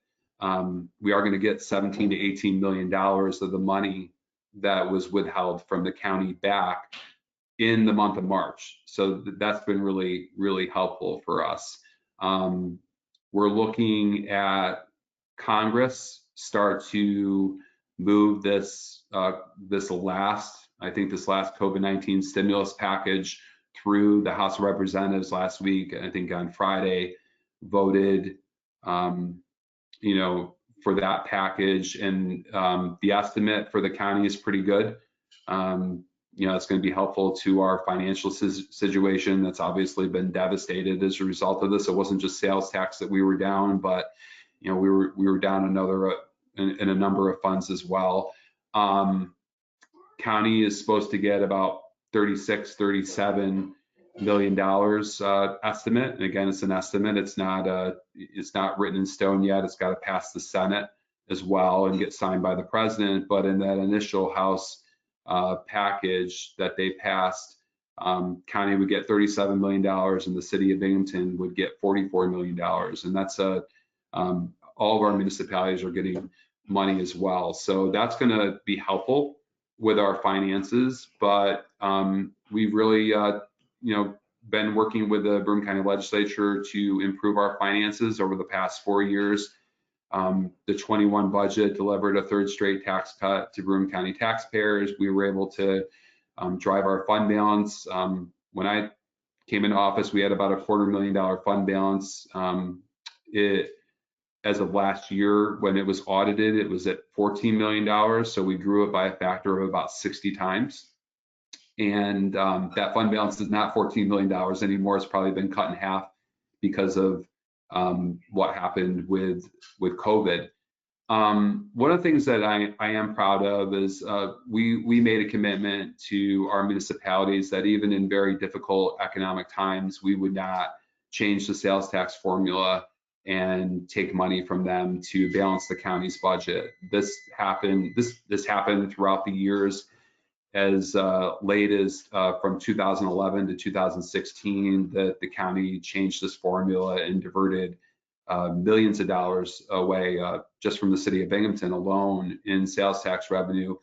we are going to get $17 to $18 million of the money that was withheld from the county back in the month of March. So that's been really, really helpful for us. We're looking at Congress start to move this last COVID-19 stimulus package through the House of Representatives last week. I think on Friday voted, for that package, and the estimate for the county is pretty good. It's going to be helpful to our financial situation that's obviously been devastated as a result of this. It wasn't just sales tax that we were down, but we were down in a number of funds as well. County is supposed to get about $37 million estimate. And again, it's an estimate. It's not written in stone yet. It's got to pass the Senate as well and get signed by the president. But in that initial House package that they passed, county would get $37 million and the city of Binghamton would get $44 million. And that's all of our municipalities are getting money as well. So that's going to be helpful with our finances. But we've really, been working with the Broome County Legislature to improve our finances over the past 4 years. The 21 budget delivered a third straight tax cut to Broome County taxpayers. We were able to drive our fund balance. When I came into office, we had about $250,000 fund balance. As of last year, when it was audited, it was at $14 million. So we grew it by a factor of about 60 times. And that fund balance is not $14 million anymore. It's probably been cut in half because of what happened with COVID. One of the things that I am proud of is we made a commitment to our municipalities that even in very difficult economic times, we would not change the sales tax formula and take money from them to balance the county's budget. This happened throughout the years, as late as from 2011 to 2016, that the county changed this formula and diverted millions of dollars away just from the city of Binghamton alone in sales tax revenue.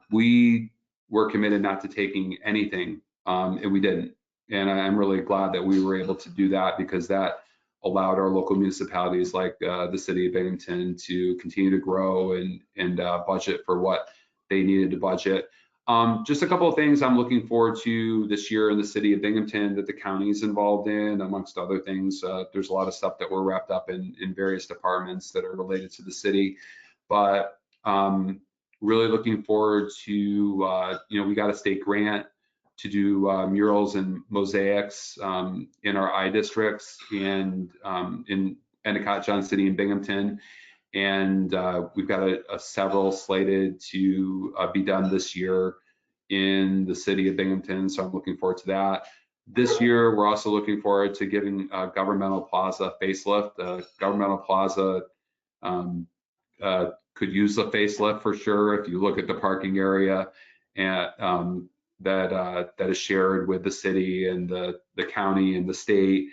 We were committed not to taking anything, and we didn't. And I'm really glad that we were able to do that, because that allowed our local municipalities like the city of Binghamton to continue to grow and budget for what they needed to budget. Just a couple of things I'm looking forward to this year in the city of Binghamton that the county is involved in, amongst other things. There's a lot of stuff that we're wrapped up in various departments that are related to the city, but really looking forward to, we got a state grant to do murals and mosaics in our I districts and in Endicott, Johnson City, and Binghamton. And we've got several slated to be done this year in the city of Binghamton. So I'm looking forward to that. This year, we're also looking forward to giving Governmental Plaza a facelift. Governmental Plaza could use a facelift for sure. If you look at the parking area and that is shared with the city and the county and the state,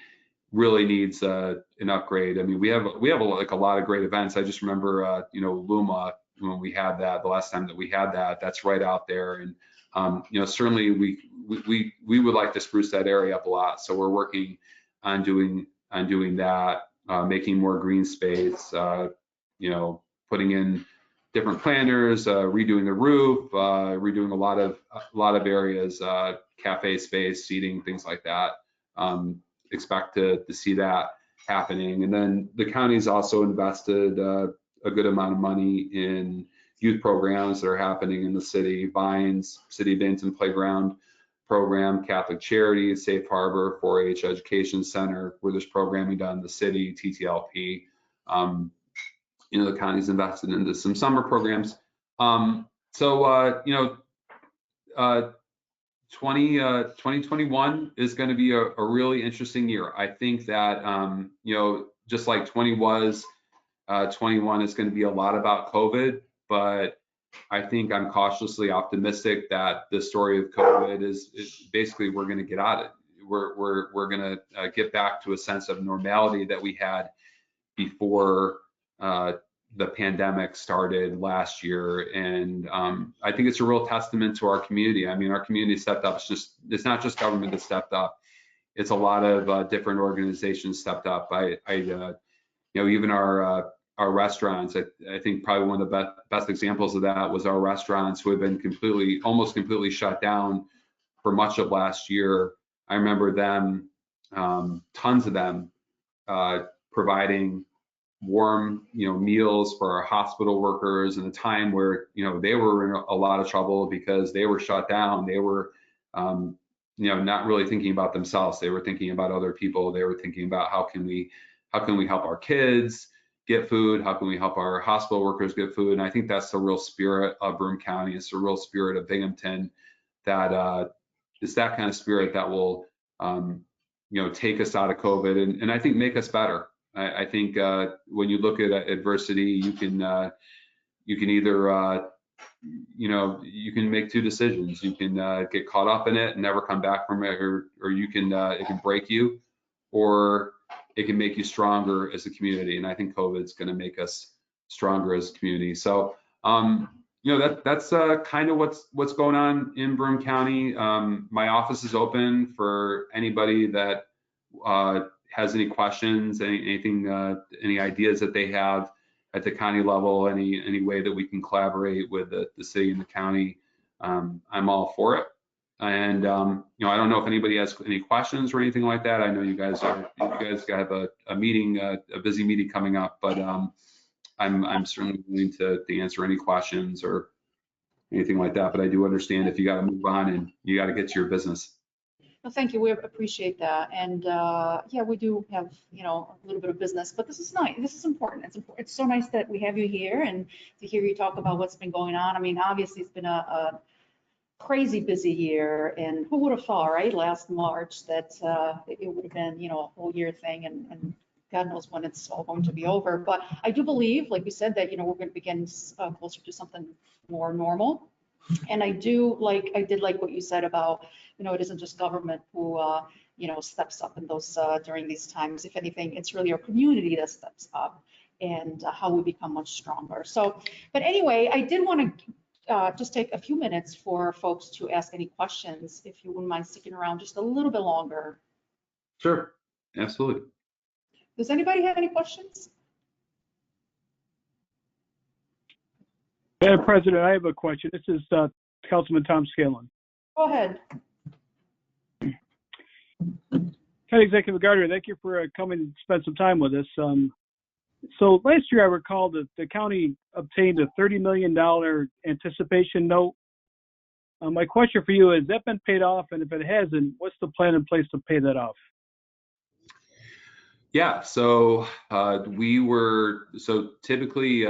really needs an upgrade. I mean, we have like a lot of great events. I just remember, Luma, when we had that, the last time that we had that, that's right out there. And, certainly we would like to spruce that area up a lot. So we're working on doing that, making more green space, putting in different planters, redoing the roof, redoing a lot of areas, cafe space, seating, things like that. Expect to see that happening. And then the county's also invested a good amount of money in youth programs that are happening in the city, Vines, City of Binghamton Playground Program, Catholic Charities, Safe Harbor, 4-H Education Center, where there's programming done in the city, TTLP. The county's invested into some summer programs. 2021 is going to be a really interesting year. I think that, just like 20 was, 21 is going to be a lot about COVID, but I think I'm cautiously optimistic that the story of COVID is basically we're going to get out of it. We're going to get back to a sense of normality that we had before the pandemic started last year. And I think it's a real testament to our community. I mean, our community stepped up. It's not just government that stepped up. It's a lot of different organizations stepped up. Even our restaurants, I think probably one of the best examples of that was our restaurants who have been almost completely shut down for much of last year. I remember them, tons of them, providing warm, meals for our hospital workers in a time where, they were in a lot of trouble because they were shut down. They were, not really thinking about themselves. They were thinking about other people. They were thinking about how can we help our kids get food? How can we help our hospital workers get food? And I think that's the real spirit of Broome County. It's the real spirit of Binghamton. That it's that kind of spirit that will, take us out of COVID and I think make us better. I think when you look at adversity, you can either, you can make two decisions. You can get caught up in it and never come back from it, or you can, it can break you, or it can make you stronger as a community. And I think COVID's going to make us stronger as a community. So, that's kind of what's going on in Broome County. My office is open for anybody that has any questions, anything, any ideas that they have at the county level, any way that we can collaborate with the city and the county. I'm all for it. And I don't know if anybody has any questions or anything like that. I know you guys have a meeting, a busy meeting coming up, but I'm certainly willing to answer any questions or anything like that. But I do understand if you got to move on and you got to get to your business. Well, thank you. We appreciate that. And yeah, we do have, a little bit of business, but this is nice. This is important. It's so nice that we have you here and to hear you talk about what's been going on. I mean, obviously it's been a crazy busy year, and who would have thought, right? Last March that it would have been, a whole year thing, and God knows when it's all going to be over. But I do believe, like we said, that, we're going to begin closer to something more normal. And I did like what you said about, it isn't just government who, steps up in those during these times. If anything, it's really our community that steps up and how we become much stronger. So, but anyway, I did want to just take a few minutes for folks to ask any questions, if you wouldn't mind sticking around just a little bit longer. Sure, absolutely. Does anybody have any questions? Madam President, I have a question. This is Councilman Tom Scanlon. Go ahead. County Executive Gardner, thank you for coming and spend some time with us. So last year, I recall that the county obtained a $30 million anticipation note. My question for you is, has that been paid off? And if it hasn't, what's the plan in place to pay that off? Yeah, so typically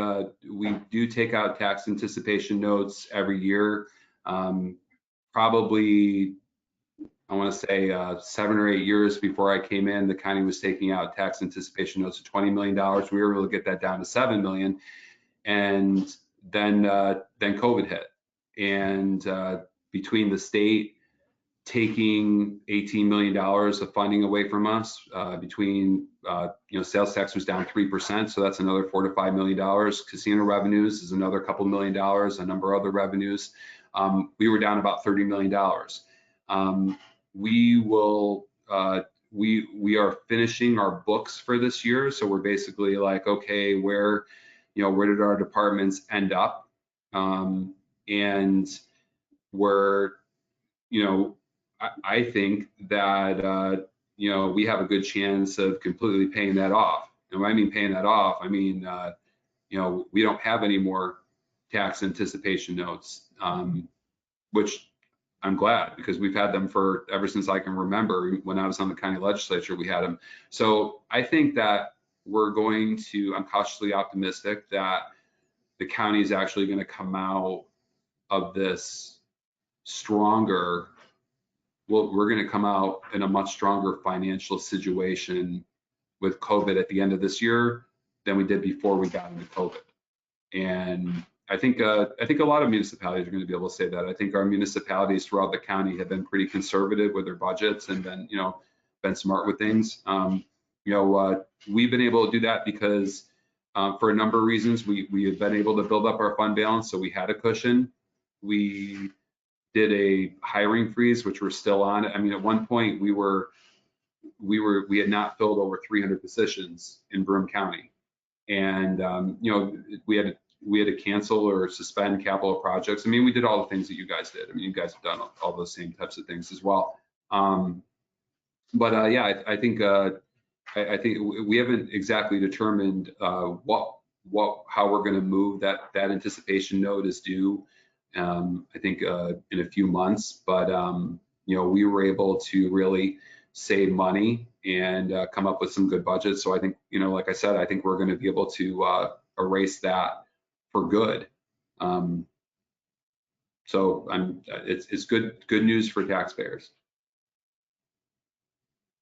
we do take out tax anticipation notes every year. Probably, I want to say 7 or 8 years before I came in, the county was taking out tax anticipation notes of $20 million. We were able to get that down to $7 million. And then COVID hit. And between the state taking $18 million of funding away from us, sales tax was down 3%, so that's another $4 to $5 million. Casino revenues is another couple $1 million, a number of other revenues. We were down about $30 million. We are finishing our books for this year, so we're basically like, okay, where did our departments end up? And we're, I think that, we have a good chance of completely paying that off. And when I mean paying that off, I mean, we don't have any more tax anticipation notes, which I'm glad, because we've had them for ever since I can remember. When I was on the county legislature, we had them. So I think that I'm cautiously optimistic that the county is actually going to come out of this stronger. Well, we're going to come out in a much stronger financial situation with COVID at the end of this year than we did before we got into COVID. And I think a lot of municipalities are going to be able to say that. I think our municipalities throughout the county have been pretty conservative with their budgets and been smart with things. We've been able to do that because for a number of reasons, we have been able to build up our fund balance, so we had a cushion. We did a hiring freeze, which we're still on. I mean, at one point we had not filled over 300 positions in Broome County, and we had to cancel or suspend capital projects. I mean, we did all the things that you guys did. I mean, you guys have done all those same types of things as well. I think we haven't exactly determined how we're going to move that anticipation note is due. I think in a few months, but we were able to really save money and come up with some good budgets. So I think, like I said, I think we're going to be able to erase that for good. It's good news for taxpayers.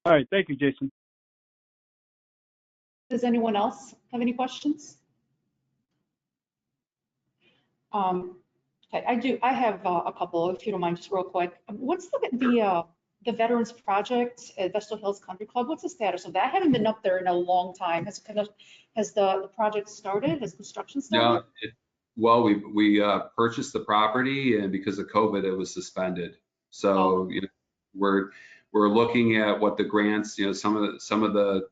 All right, thank you, Jason. Does anyone else have any questions? Okay, I have a couple, if you don't mind, just real quick. What's the Veterans Project at Vestal Hills Country Club? What's the status of that? I haven't been up there in a long time. Has the project started? Has construction started? Well, we purchased the property, and because of COVID, it was suspended. So we're looking at what the grants. Some of the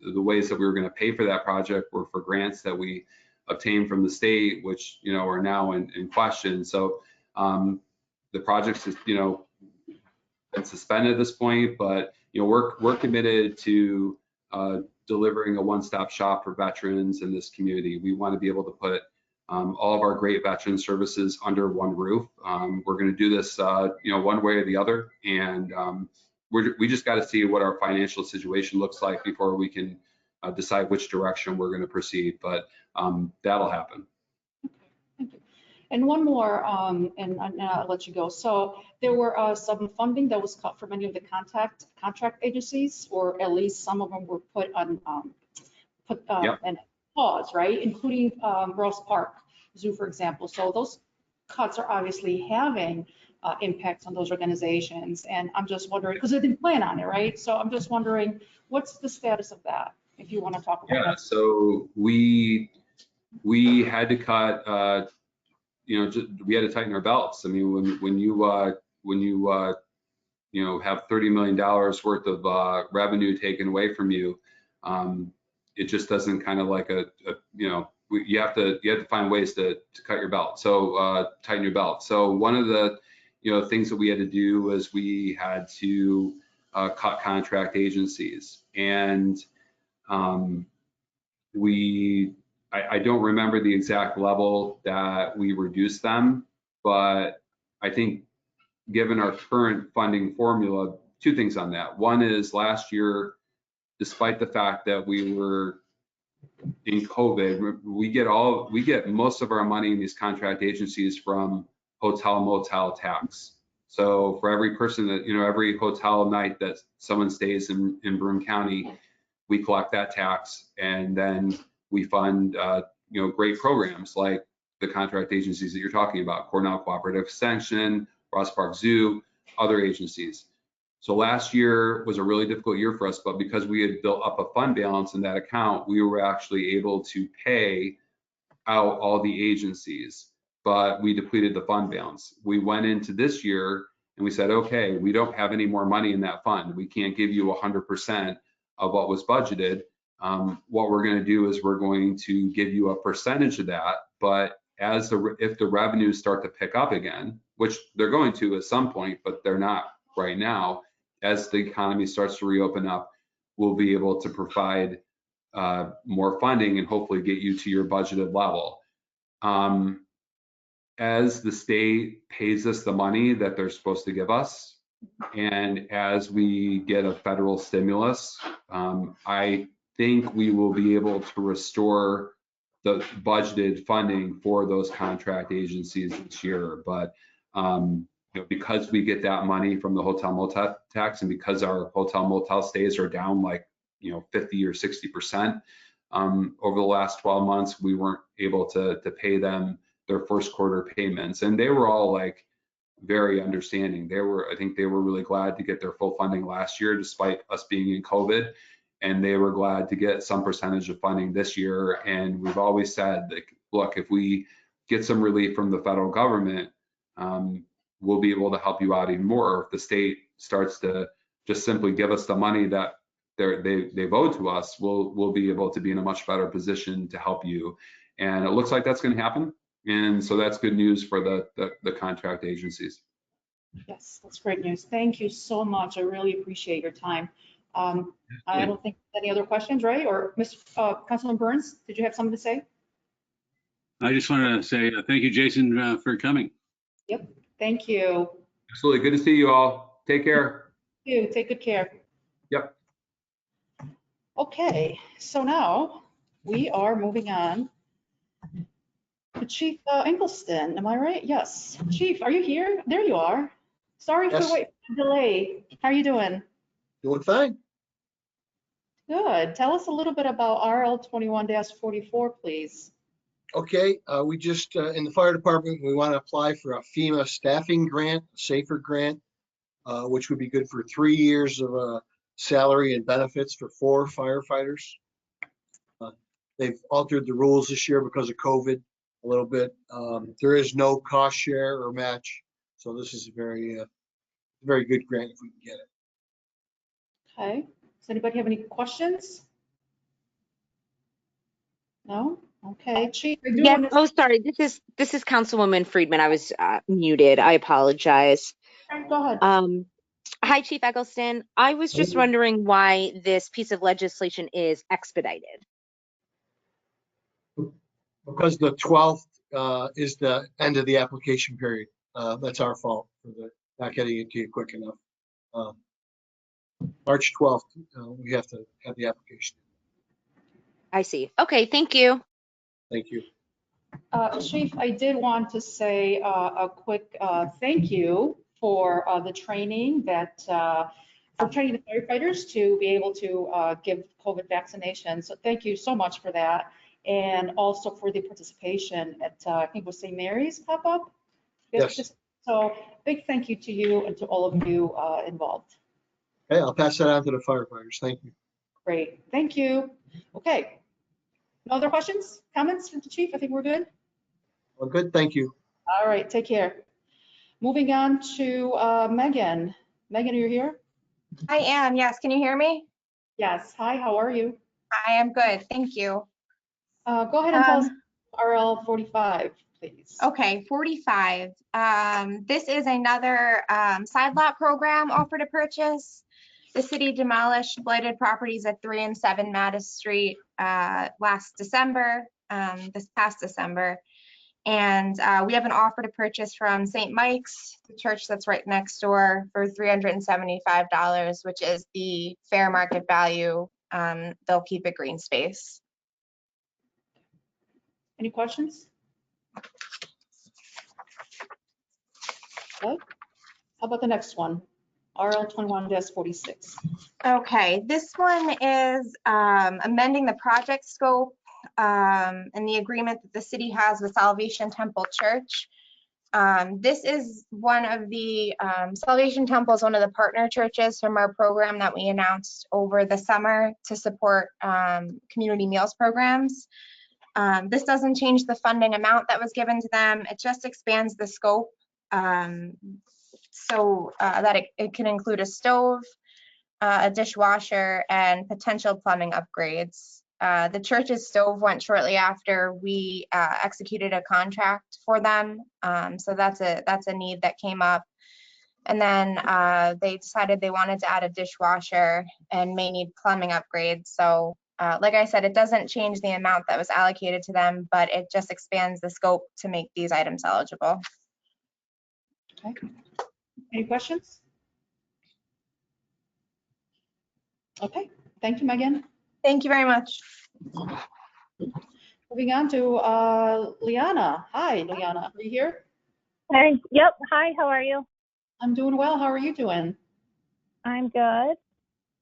ways that we were going to pay for that project were for grants that we obtained from the state, which are now in question. So the project's been suspended at this point, but we're committed to delivering a one-stop shop for veterans in this community. We want to be able to put all of our great veteran services under one roof. We're going to do this one way or the other, and we just got to see what our financial situation looks like before we can decide which direction we're going to proceed, but that'll happen. Okay, thank you. And one more, and I'll let you go. So there were some funding that was cut for many of the contract agencies, or at least some of them were put on and pause, right? Including Ross Park Zoo, for example. So those cuts are obviously having impacts on those organizations, and I'm just wondering, because they didn't plan on it, right? So I'm just wondering, what's the status of that, if you want to talk about that? Yeah, so we had to cut, we had to tighten our belts. I mean, when you have $30 million worth of revenue taken away from you, it just doesn't kind of like you have to find ways to cut your belt. So tighten your belt. So one of the things that we had to do was we had to cut contract agencies, and I don't remember the exact level that we reduced them, but I think given our current funding formula, two things on that. One is last year, despite the fact that we were in COVID, we get most of our money in these contract agencies from hotel motel tax. So for every person that, every hotel night that someone stays in Broome County, we collect that tax, and then we fund great programs like the contract agencies that you're talking about, Cornell Cooperative Extension, Ross Park Zoo, other agencies. So last year was a really difficult year for us, but because we had built up a fund balance in that account, we were actually able to pay out all the agencies, but we depleted the fund balance. We went into this year and we said, okay, we don't have any more money in that fund. We can't give you 100% of what was budgeted. What we're going to do is we're going to give you a percentage of that, but if the revenues start to pick up again, which they're going to at some point, but they're not right now, as the economy starts to reopen up, we'll be able to provide more funding and hopefully get you to your budgeted level. as the state pays us the money that they're supposed to give us, and as we get a federal stimulus, I think we will be able to restore the budgeted funding for those contract agencies this year. But because we get that money from the hotel motel tax, and because our hotel motel stays are down like 50 or 60% over the last 12 months, we weren't able to pay them their first quarter payments, and they were all like very understanding. I think they were really glad to get their full funding last year, despite us being in COVID, and they were glad to get some percentage of funding this year. And we've always said, like, look, if we get some relief from the federal government, we'll be able to help you out even more. If the state starts to just simply give us the money that they've owed to us, we'll be able to be in a much better position to help you. And it looks like that's going to happen. And so that's good news for the contract agencies. Yes, that's great news. Thank you so much. I really appreciate your time. I don't think any other questions, right? Or Councilman Burns, did you have something to say? I just want to say thank you, Jason, for coming. Yep, thank you. Absolutely. Good to see you all. Take care. Thank you. Take good care. Yep. Okay, so now we are moving on to Chief Eggleston. Am I right? Yes. Chief, are you here? There you are. Sorry for the delay. How are you doing? Doing fine. Good. Tell us a little bit about RL 21-44, please. Okay, we just, in the fire department, we want to apply for a FEMA staffing grant, a SAFER grant, which would be good for 3 years of salary and benefits for 4 firefighters. They've altered the rules this year because of COVID a little bit. There is no cost share or match, so this is a very good grant if we can get it. Okay. Does anybody have any questions? No? Okay. Chief, I do Yes. want to. Oh, sorry. This is Councilwoman Friedman. I was muted. I apologize. Go ahead. Hi, Chief Eggleston. I was just wondering why this piece of legislation is expedited. Because the 12th is the end of the application period. That's our fault for not getting it to you quick enough. March 12th, we have to have the application. I see. Okay, thank you. Thank you. Chief, I did want to say a quick thank you for the training for training the firefighters to be able to give COVID vaccinations. So thank you so much for that. And also for the participation at, I think it was St. Mary's pop-up. Yes. So big thank you to you and to all of you involved. Okay, I'll pass that on to the firefighters. Thank you. Great, thank you. Okay. No other questions, comments from the chief? I think we're good. Well, good, thank you. All right, take care. Moving on to Megan. Megan, are you here? I am, yes. Can you hear me? Yes. Hi, how are you? I am good, thank you. Go ahead and tell us RL 45, please. Okay, 45. This is another side lot program offer to purchase. The city demolished blighted properties at 3 and 7 Mattis Street last December, this past December. And we have an offer to purchase from St. Mike's, the church that's right next door, for $375, which is the fair market value. They'll keep it green space. Any questions? Okay. How about the next one? RL 21-46. Okay, this one is amending the project scope and the agreement that the city has with Salvation Temple Church. This is one of the Salvation Temple is one of the partner churches from our program that we announced over the summer to support community meals programs. This doesn't change the funding amount that was given to them. It just expands the scope so that it can include a stove, a dishwasher, and potential plumbing upgrades. The church's stove went shortly after we executed a contract for them. So that's a need that came up. And then they decided they wanted to add a dishwasher and may need plumbing upgrades. So Like I said, it doesn't change the amount that was allocated to them, but it just expands the scope to make these items eligible. Okay. Any questions? Okay, thank you, Megan. Thank you very much. Moving on to Liana. Hi, Liana, are you here? Hey, yep. Hi, how are you? I'm doing well. How are you doing? I'm good.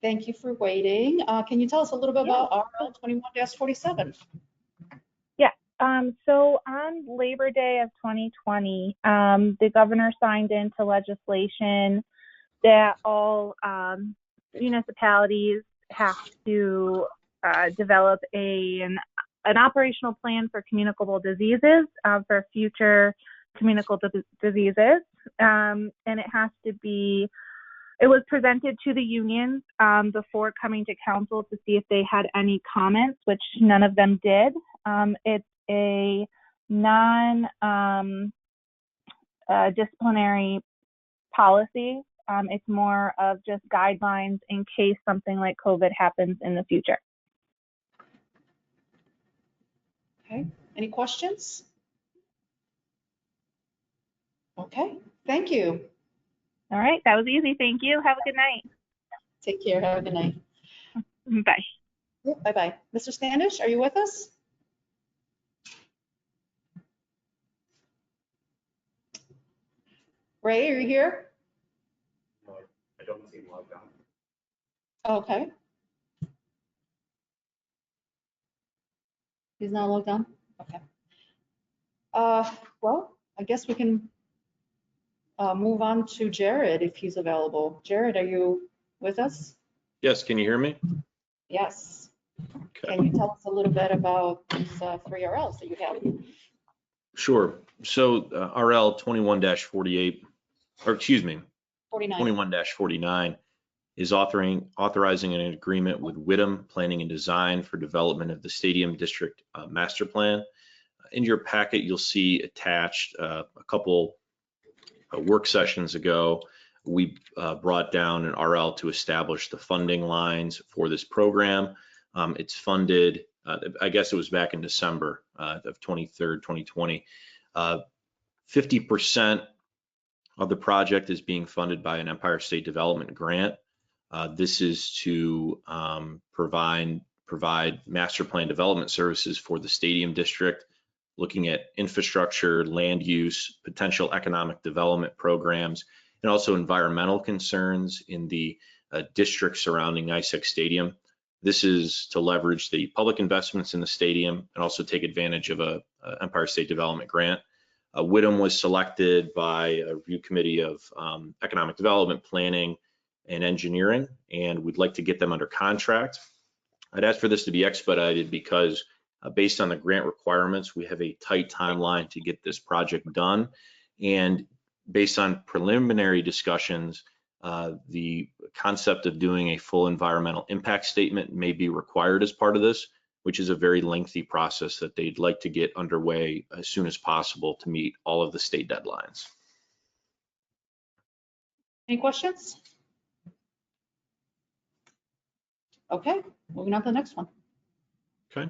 Thank you for waiting. Can you tell us a little bit about RL 21-47? Yeah. So on Labor Day of 2020, the governor signed into legislation that all municipalities have to develop an operational plan for communicable diseases for future communicable diseases, and it was presented to the unions before coming to council to see if they had any comments, which none of them did. It's a non-disciplinary policy. It's more of just guidelines in case something like COVID happens in the future. Okay, any questions? Okay, thank you. All right, that was easy. Thank you. Have a good night. Take care. Have a good night. Bye. Bye-bye. Mr. Standish, are you with us? Ray, are you here? No, I don't see him logged on. Okay. He's not logged on? Okay. Well, I guess we can move on to Jared if he's available. Jared, are you with us? Yes, can you hear me? Yes. Okay. Can you tell us a little bit about these 3 RLs that you have? Sure. So RL 21-48, or excuse me, 49. 21-49 is authorizing an agreement with Whittam Planning and Design for development of the Stadium District Master Plan. In your packet, you'll see attached a couple work sessions ago, we brought down an RL to establish the funding lines for this program. It's funded, I guess it was back in December of 2020. 50% of the project is being funded by an Empire State Development grant. This is to provide master plan development services for the Stadium District, looking at infrastructure, land use, potential economic development programs, and also environmental concerns in the district surrounding NYSEG Stadium. This is to leverage the public investments in the stadium and also take advantage of a Empire State Development grant. Whittam was selected by a review committee of economic development, planning, and engineering, and we'd like to get them under contract. I'd ask for this to be expedited because based on the grant requirements, we have a tight timeline to get this project done. And based on preliminary discussions, the concept of doing a full environmental impact statement may be required as part of this, which is a very lengthy process that they'd like to get underway as soon as possible to meet all of the state deadlines. Any questions? Okay, moving on to the next one. Okay.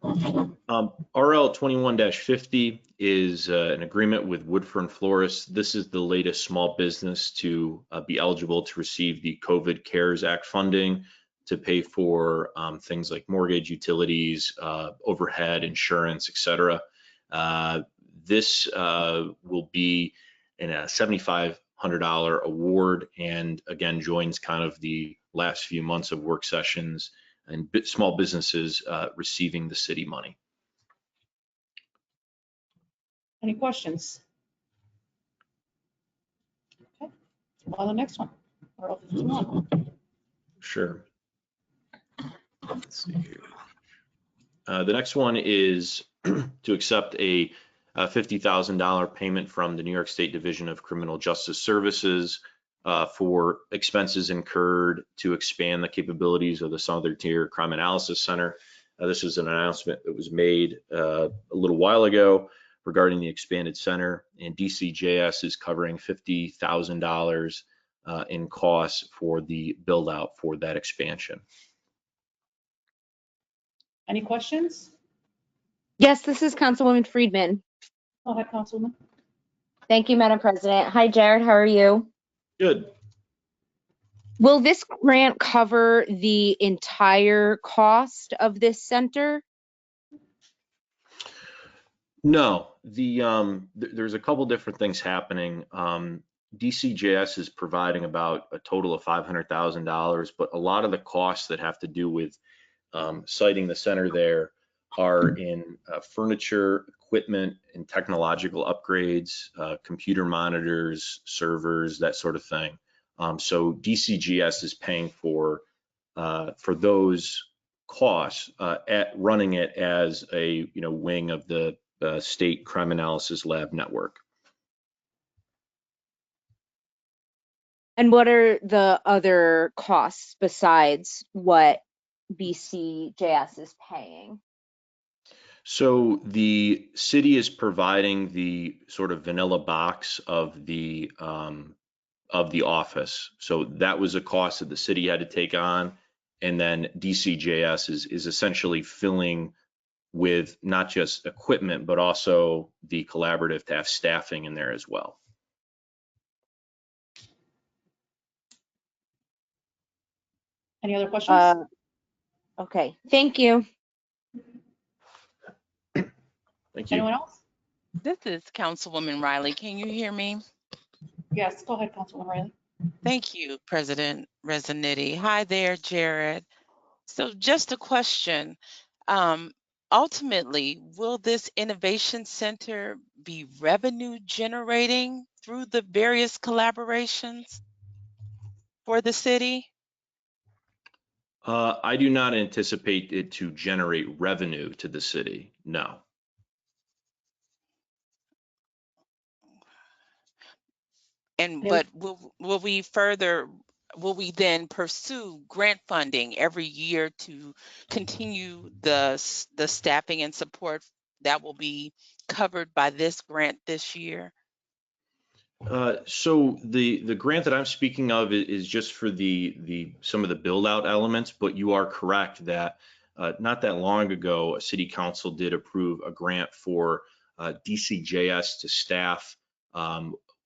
RL 21-50 is an agreement with Woodford & Florist. This is the latest small business to be eligible to receive the COVID CARES Act funding to pay for things like mortgage, utilities, overhead, insurance, etc. This will be in a $7,500 award, and again joins kind of the last few months of work sessions and small businesses receiving the city money. Any questions? Okay, on the next one. RL 51. Sure. Let's see here. The next one is to accept a $50,000 payment from the New York State Division of Criminal Justice Services for expenses incurred to expand the capabilities of the Southern Tier Crime Analysis Center. This is an announcement that was made a little while ago regarding the expanded center, and DCJS is covering $50,000 in costs for the build out for that expansion. Any questions? Yes, this is Councilwoman Friedman. Go ahead, Councilwoman. Thank you, Madam President. Hi, Jared. How are you? Good. Will this grant cover the entire cost of this center? No, there's a couple different things happening. DCJS is providing about a total of $500,000, but a lot of the costs that have to do with siting the center there are in furniture, equipment, and technological upgrades, computer monitors, servers, that sort of thing. So DCGS is paying for those costs at running it as a wing of the State Crime Analysis Lab network. And what are the other costs besides what BCJS is paying? So the city is providing the sort of vanilla box of the office. So that was a cost that the city had to take on, and then DCJS is essentially filling with not just equipment but also the collaborative to have staffing in there as well. Any other questions? Okay, thank you. Thank you. Anyone else? This is Councilwoman Riley. Can you hear me? Yes, go ahead, Councilwoman Riley. Thank you, President Rezanetti. Hi there, Jared. So just a question. Ultimately, will this innovation center be revenue generating through the various collaborations for the city? I do not anticipate it to generate revenue to the city, no. And Yeah. but will we then pursue grant funding every year to continue the staffing and support that will be covered by this grant this year? So the grant that I'm speaking of is just for the some of the build out elements, but you are correct that not that long ago, a city council did approve a grant for DCJS to staff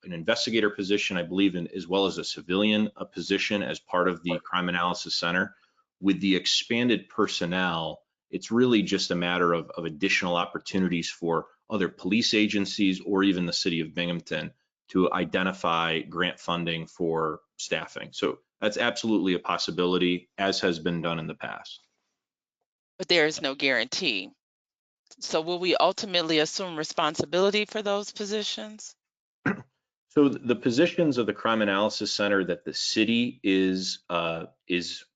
an investigator position, I believe, as well as a civilian position as part of the Crime Analysis Center. With the expanded personnel, it's really just a matter of additional opportunities for other police agencies or even the city of Binghamton to identify grant funding for staffing. So that's absolutely a possibility, as has been done in the past. But there is no guarantee. So will we ultimately assume responsibility for those positions? So the positions of the Crime Analysis Center that the city is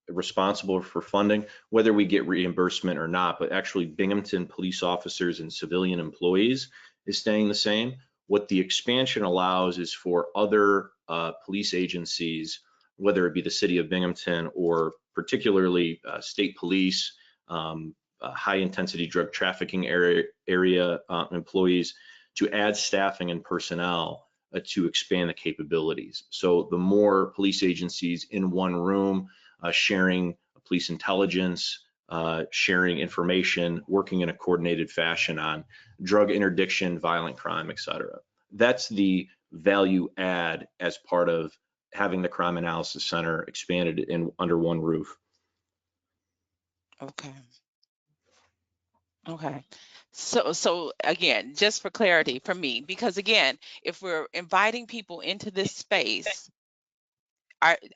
responsible for funding, whether we get reimbursement or not, but actually Binghamton police officers and civilian employees is staying the same. What the expansion allows is for other police agencies, whether it be the city of Binghamton or particularly state police, high intensity drug trafficking area employees, to add staffing and personnel to expand the capabilities. So the more police agencies in one room sharing police intelligence, sharing information, working in a coordinated fashion on drug interdiction, violent crime, et cetera. That's the value add as part of having the Crime Analysis Center expanded under one roof. Okay. Okay. So again, just for clarity for me, because again, if we're inviting people into this space,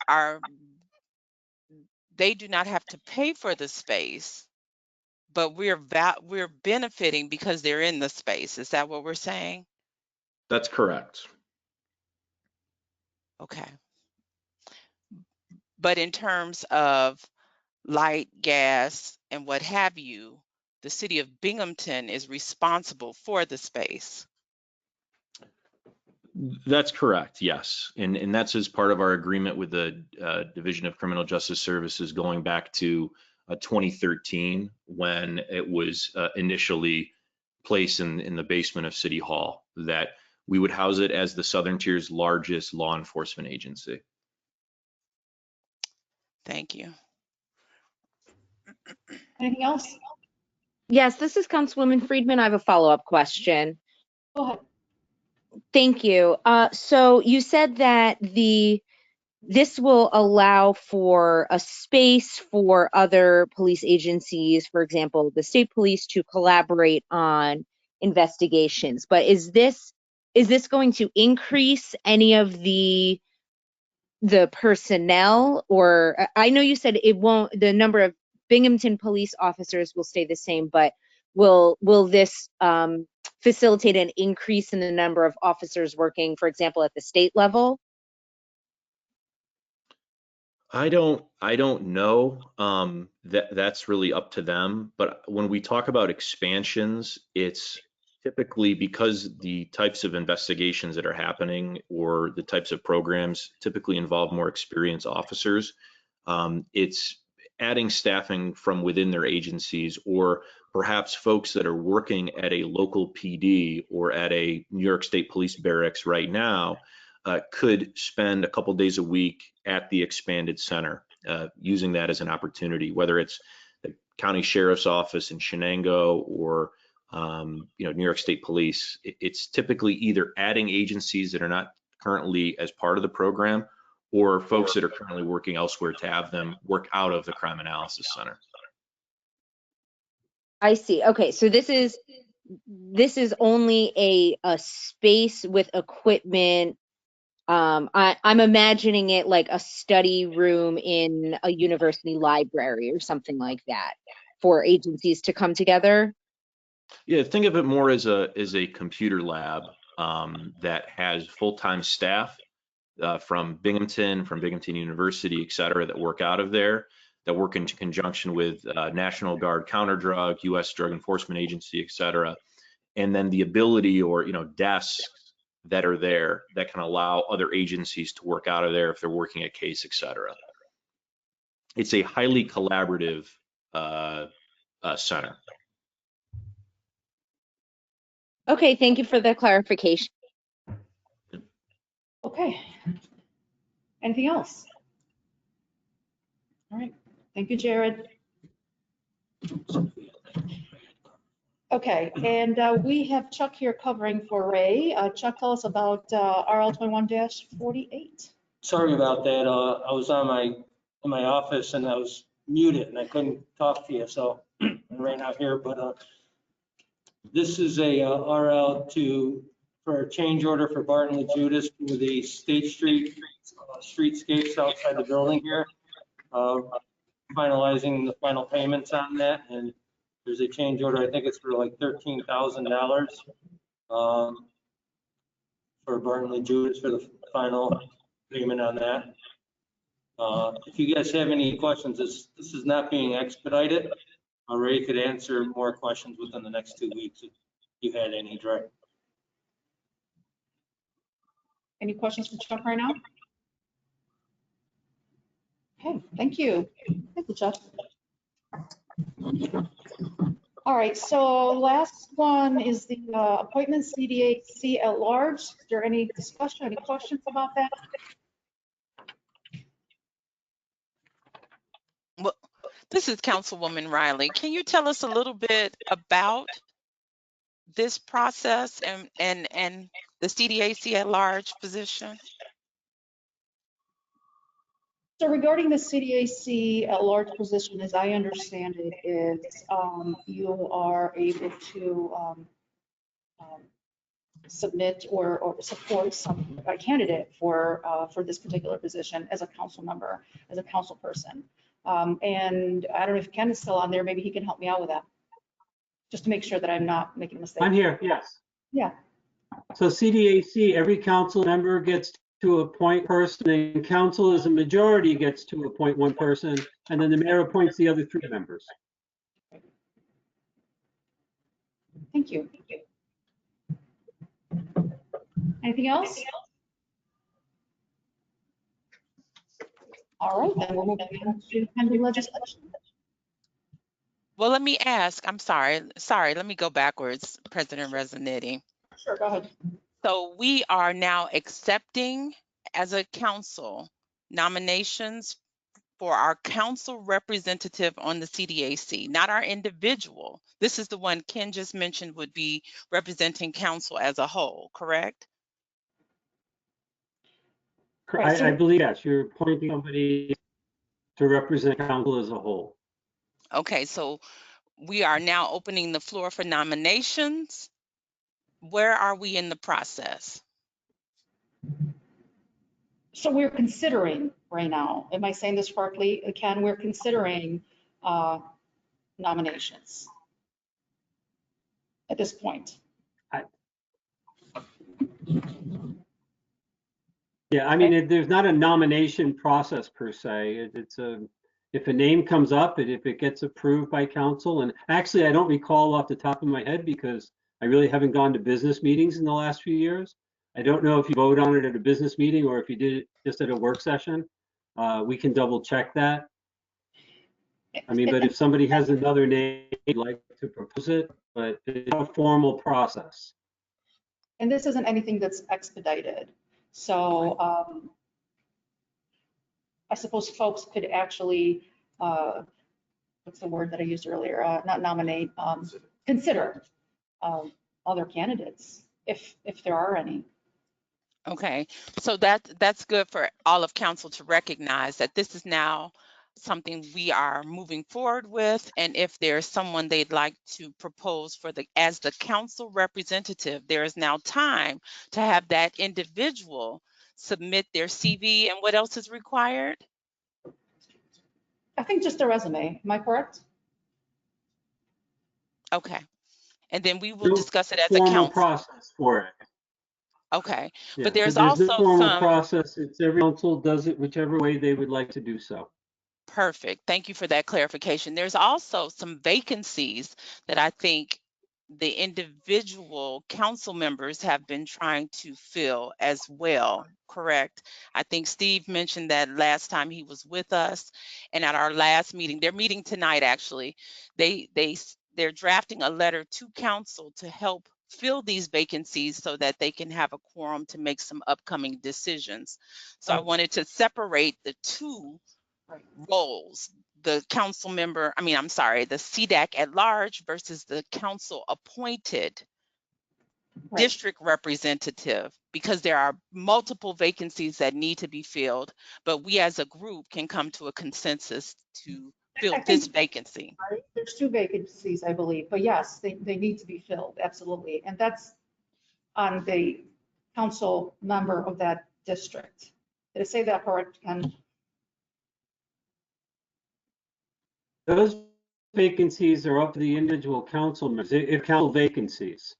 are they do not have to pay for the space, but we're benefiting because they're in the space. Is that what we're saying? That's correct. Okay. But in terms of light, gas, and what have you, the city of Binghamton is responsible for the space. That's correct, yes. And that's as part of our agreement with the Division of Criminal Justice Services going back to 2013 when it was initially placed in the basement of City Hall, that we would house it as the Southern Tier's largest law enforcement agency. Thank you. Anything else? Yes, this is Councilwoman Friedman. I have a follow-up question. Go ahead. Thank you. So you said that this will allow for a space for other police agencies, for example, the state police, to collaborate on investigations. But is this going to increase any of the personnel? Or I know you said it won't, the number of Binghamton police officers will stay the same, but will this facilitate an increase in the number of officers working, for example, at the state level? I don't know. That's really up to them. But when we talk about expansions, it's typically because the types of investigations that are happening or the types of programs typically involve more experienced officers. It's adding staffing from within their agencies, or perhaps folks that are working at a local PD or at a New York State Police barracks right now could spend a couple days a week at the expanded center, using that as an opportunity, whether it's the county sheriff's office in Shenango or New York State Police. It's typically either adding agencies that are not currently as part of the program, or folks that are currently working elsewhere to have them work out of the crime analysis center. I see. Okay, so this is only a space with equipment. I'm imagining it like a study room in a university library or something like that for agencies to come together. Yeah, think of it more as a computer lab that has full-time staff from Binghamton University, et cetera, that work out of there, that work in conjunction with National Guard Counter Drug, U.S. Drug Enforcement Agency, et cetera. And then the ability, or desks that are there that can allow other agencies to work out of there if they're working a case, et cetera. It's a highly collaborative center. Okay, thank you for the clarification. Okay. Anything else? All right. Thank you, Jared. Okay, and we have Chuck here covering for Ray. Chuck, tell us about RL 21-48. Sorry about that. I was in my office and I was muted and I couldn't talk to you, so I'm right out here. But this is a RL for a change order for Barton and Judas for the State Street streetscapes outside the building here. Finalizing the final payments on that, and there's a change order. I think it's for like $13,000 for Barton and Judas for the final payment on that. If you guys have any questions, this is not being expedited. Ray could answer more questions within the next 2 weeks if you had any, Dre. Any questions for Chuck right now? Okay, thank you. Thank you, Chuck. All right, so last one is the appointment CDAC at large. Is there any discussion, any questions about that? Well, this is Councilwoman Riley. Can you tell us a little bit about this process and the CDAC at large position? So regarding the CDAC at large position, as I understand it, is you are able to submit or support a candidate for this particular position as a council member, as a council person. And I don't know if Ken is still on there. Maybe he can help me out with that, just to make sure that I'm not making a mistake. I'm here, yes. Yeah. So CDAC, every council member gets to appoint person, and council as a majority gets to appoint one person, and then the mayor appoints the other 3 members. Thank you. Anything else? All right, then we'll move on to pending legislation. Well, let me ask, I'm sorry, let me go backwards, President Rezanetti. Sure, go ahead. So we are now accepting as a council nominations for our council representative on the CDAC, not our individual. This is the one Ken just mentioned would be representing council as a whole, correct? I believe, yes, you're appointing somebody to represent council as a whole. Okay, so we are now opening the floor for nominations. Where are we in the process? So we're considering right now, am I saying this correctly? Ken, we're considering nominations at this point. Yeah, I mean, there's not a nomination process per se. It's if a name comes up and if it gets approved by council, and actually I don't recall off the top of my head because I really haven't gone to business meetings in the last few years. I don't know if you vote on it at a business meeting or if you did it just at a work session. We can double check that. I mean, but if somebody has another name, I'd like to propose it, but it's a formal process. And this isn't anything that's expedited. So I suppose folks could actually, what's the word that I used earlier? Not nominate, consider other candidates if there are any. Okay, so that's good for all of council to recognize that this is now something we are moving forward with, and if there's someone they'd like to propose for as the council representative, there is now time to have that individual submit their CV. And what else is required? I think just a resume. Am I correct? Okay, and then we will discuss it as a formal council. Process for it. Okay, Yeah, but there's no also formal some process. It's every council does it whichever way they would like to do so. Perfect. Thank you for that clarification. There's also some vacancies that I think the individual council members have been trying to fill as well, correct? I think Steve mentioned that last time he was with us, and at our last meeting, they're meeting tonight actually, they're drafting a letter to council to help fill these vacancies so that they can have a quorum to make some upcoming decisions. So I wanted to separate the two roles, the council member, the CDAC at large versus the council appointed district representative, because there are multiple vacancies that need to be filled, but we as a group can come to a consensus to fill this vacancy. Right. There's 2 vacancies, I believe, but yes, they need to be filled, absolutely. And that's on the council member of that district. Did I say that correct, Ken? Those vacancies are up to the individual council members. If council vacancies,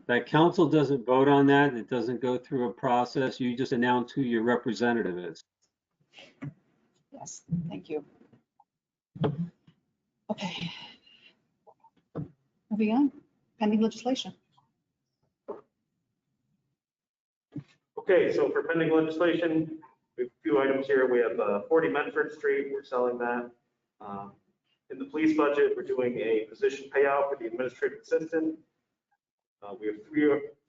that council doesn't vote on that. It doesn't go through a process. You just announce who your representative is. Yes, thank you. Okay. Moving on, pending legislation. Okay, so for pending legislation, we have a few items here. We have 40 Medford Street, we're selling that. In the police budget, we're doing a position payout for the administrative assistant. We have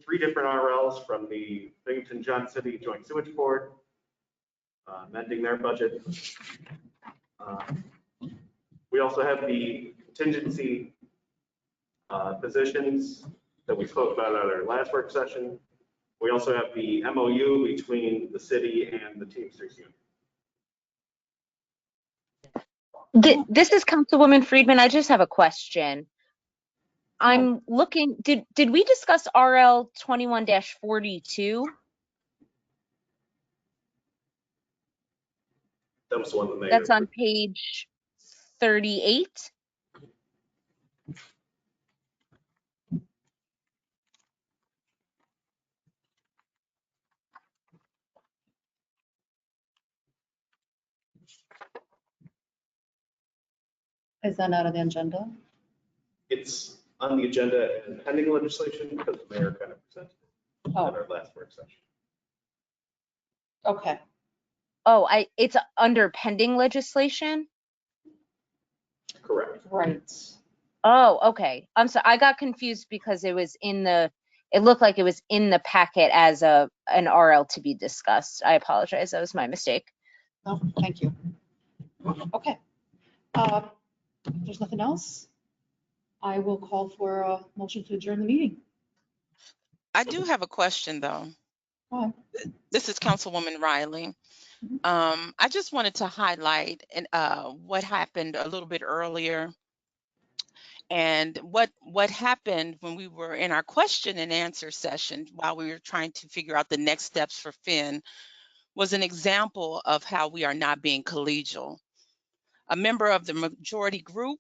three different RLs from the Binghamton John City Joint Sewage Board, amending their budget. We also have the contingency positions that we spoke about at our last work session. We also have the MOU between the city and the Teamsters Union. This is Councilwoman Friedman. I just have a question. I'm looking, did we discuss RL 21-42? That was the one that made That's on page 38. Is that not on the agenda? It's on the agenda in pending legislation because the mayor kind of presented it at our last work session. Okay. Oh, it's under pending legislation? Correct. Right. Oh, okay. I'm sorry. I got confused because it looked like it was in the packet as an RL to be discussed. I apologize. That was my mistake. Oh, thank you. Okay. If there's nothing else, I will call for a motion to adjourn the meeting. I do have a question though. Go ahead. This is Councilwoman Riley. I just wanted to highlight what happened a little bit earlier, and what happened when we were in our question and answer session while we were trying to figure out the next steps for Finn was an example of how we are not being collegial. A member of the majority group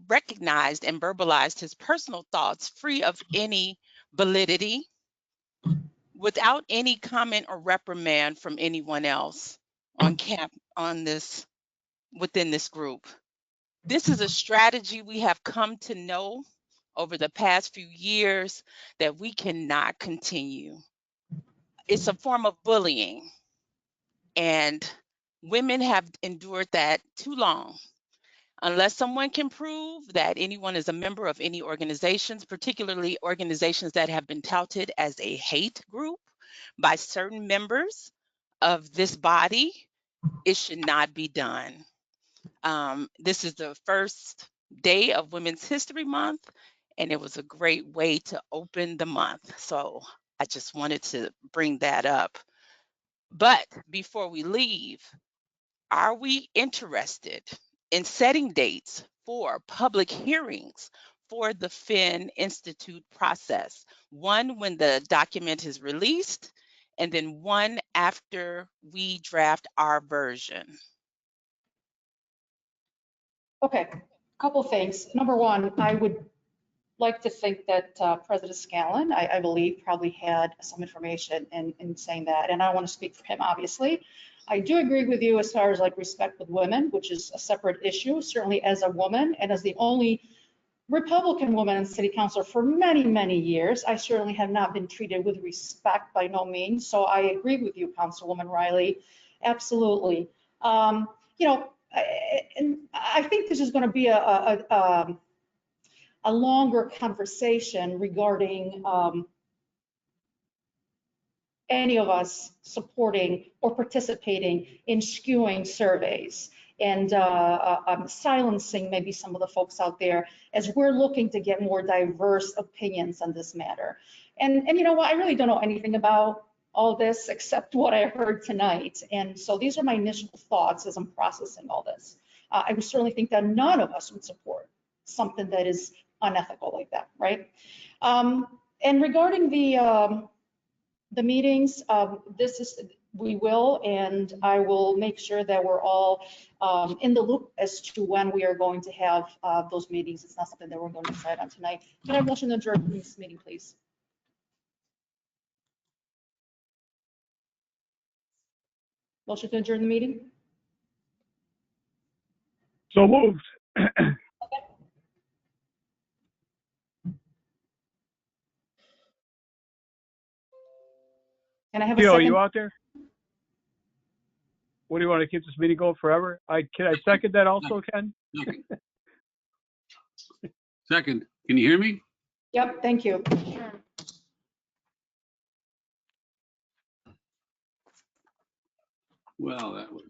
recognized and verbalized his personal thoughts free of any validity, without any comment or reprimand from anyone else within this group. This is a strategy we have come to know over the past few years that we cannot continue. It's a form of bullying, and women have endured that too long. Unless someone can prove that anyone is a member of any organizations, particularly organizations that have been touted as a hate group by certain members of this body, it should not be done. This is the first day of Women's History Month, and it was a great way to open the month. So I just wanted to bring that up. But before we leave, are we interested in setting dates for public hearings for the Finn Institute process? One when the document is released, and then one after we draft our version. Okay, couple things. Number one, I would like to think that President Scallon, I believe, probably had some information in saying that, and I want to speak for him, obviously. I do agree with you as far as like respect with women, which is a separate issue, certainly as a woman and as the only Republican woman in city council for many, many years. I certainly have not been treated with respect by no means. So I agree with you, Councilwoman Riley. Absolutely. You know, and I think this is going to be a longer conversation regarding any of us supporting or participating in skewing surveys and silencing maybe some of the folks out there as we're looking to get more diverse opinions on this matter. And you know what, I really don't know anything about all this except what I heard tonight. And so these are my initial thoughts as I'm processing all this. I would certainly think that none of us would support something that is unethical like that, right? And regarding the meetings, we will, and I will make sure that we're all in the loop as to when we are going to have those meetings. It's not something that we're going to decide on tonight. Can I have a motion to adjourn this meeting, please? Motion to adjourn the meeting? So moved. Can I have a Theo, second? you out there? What do you want to keep this meeting going forever? Can I second that also, Ken? Second, can you hear me? Yep, thank you. Well, that was.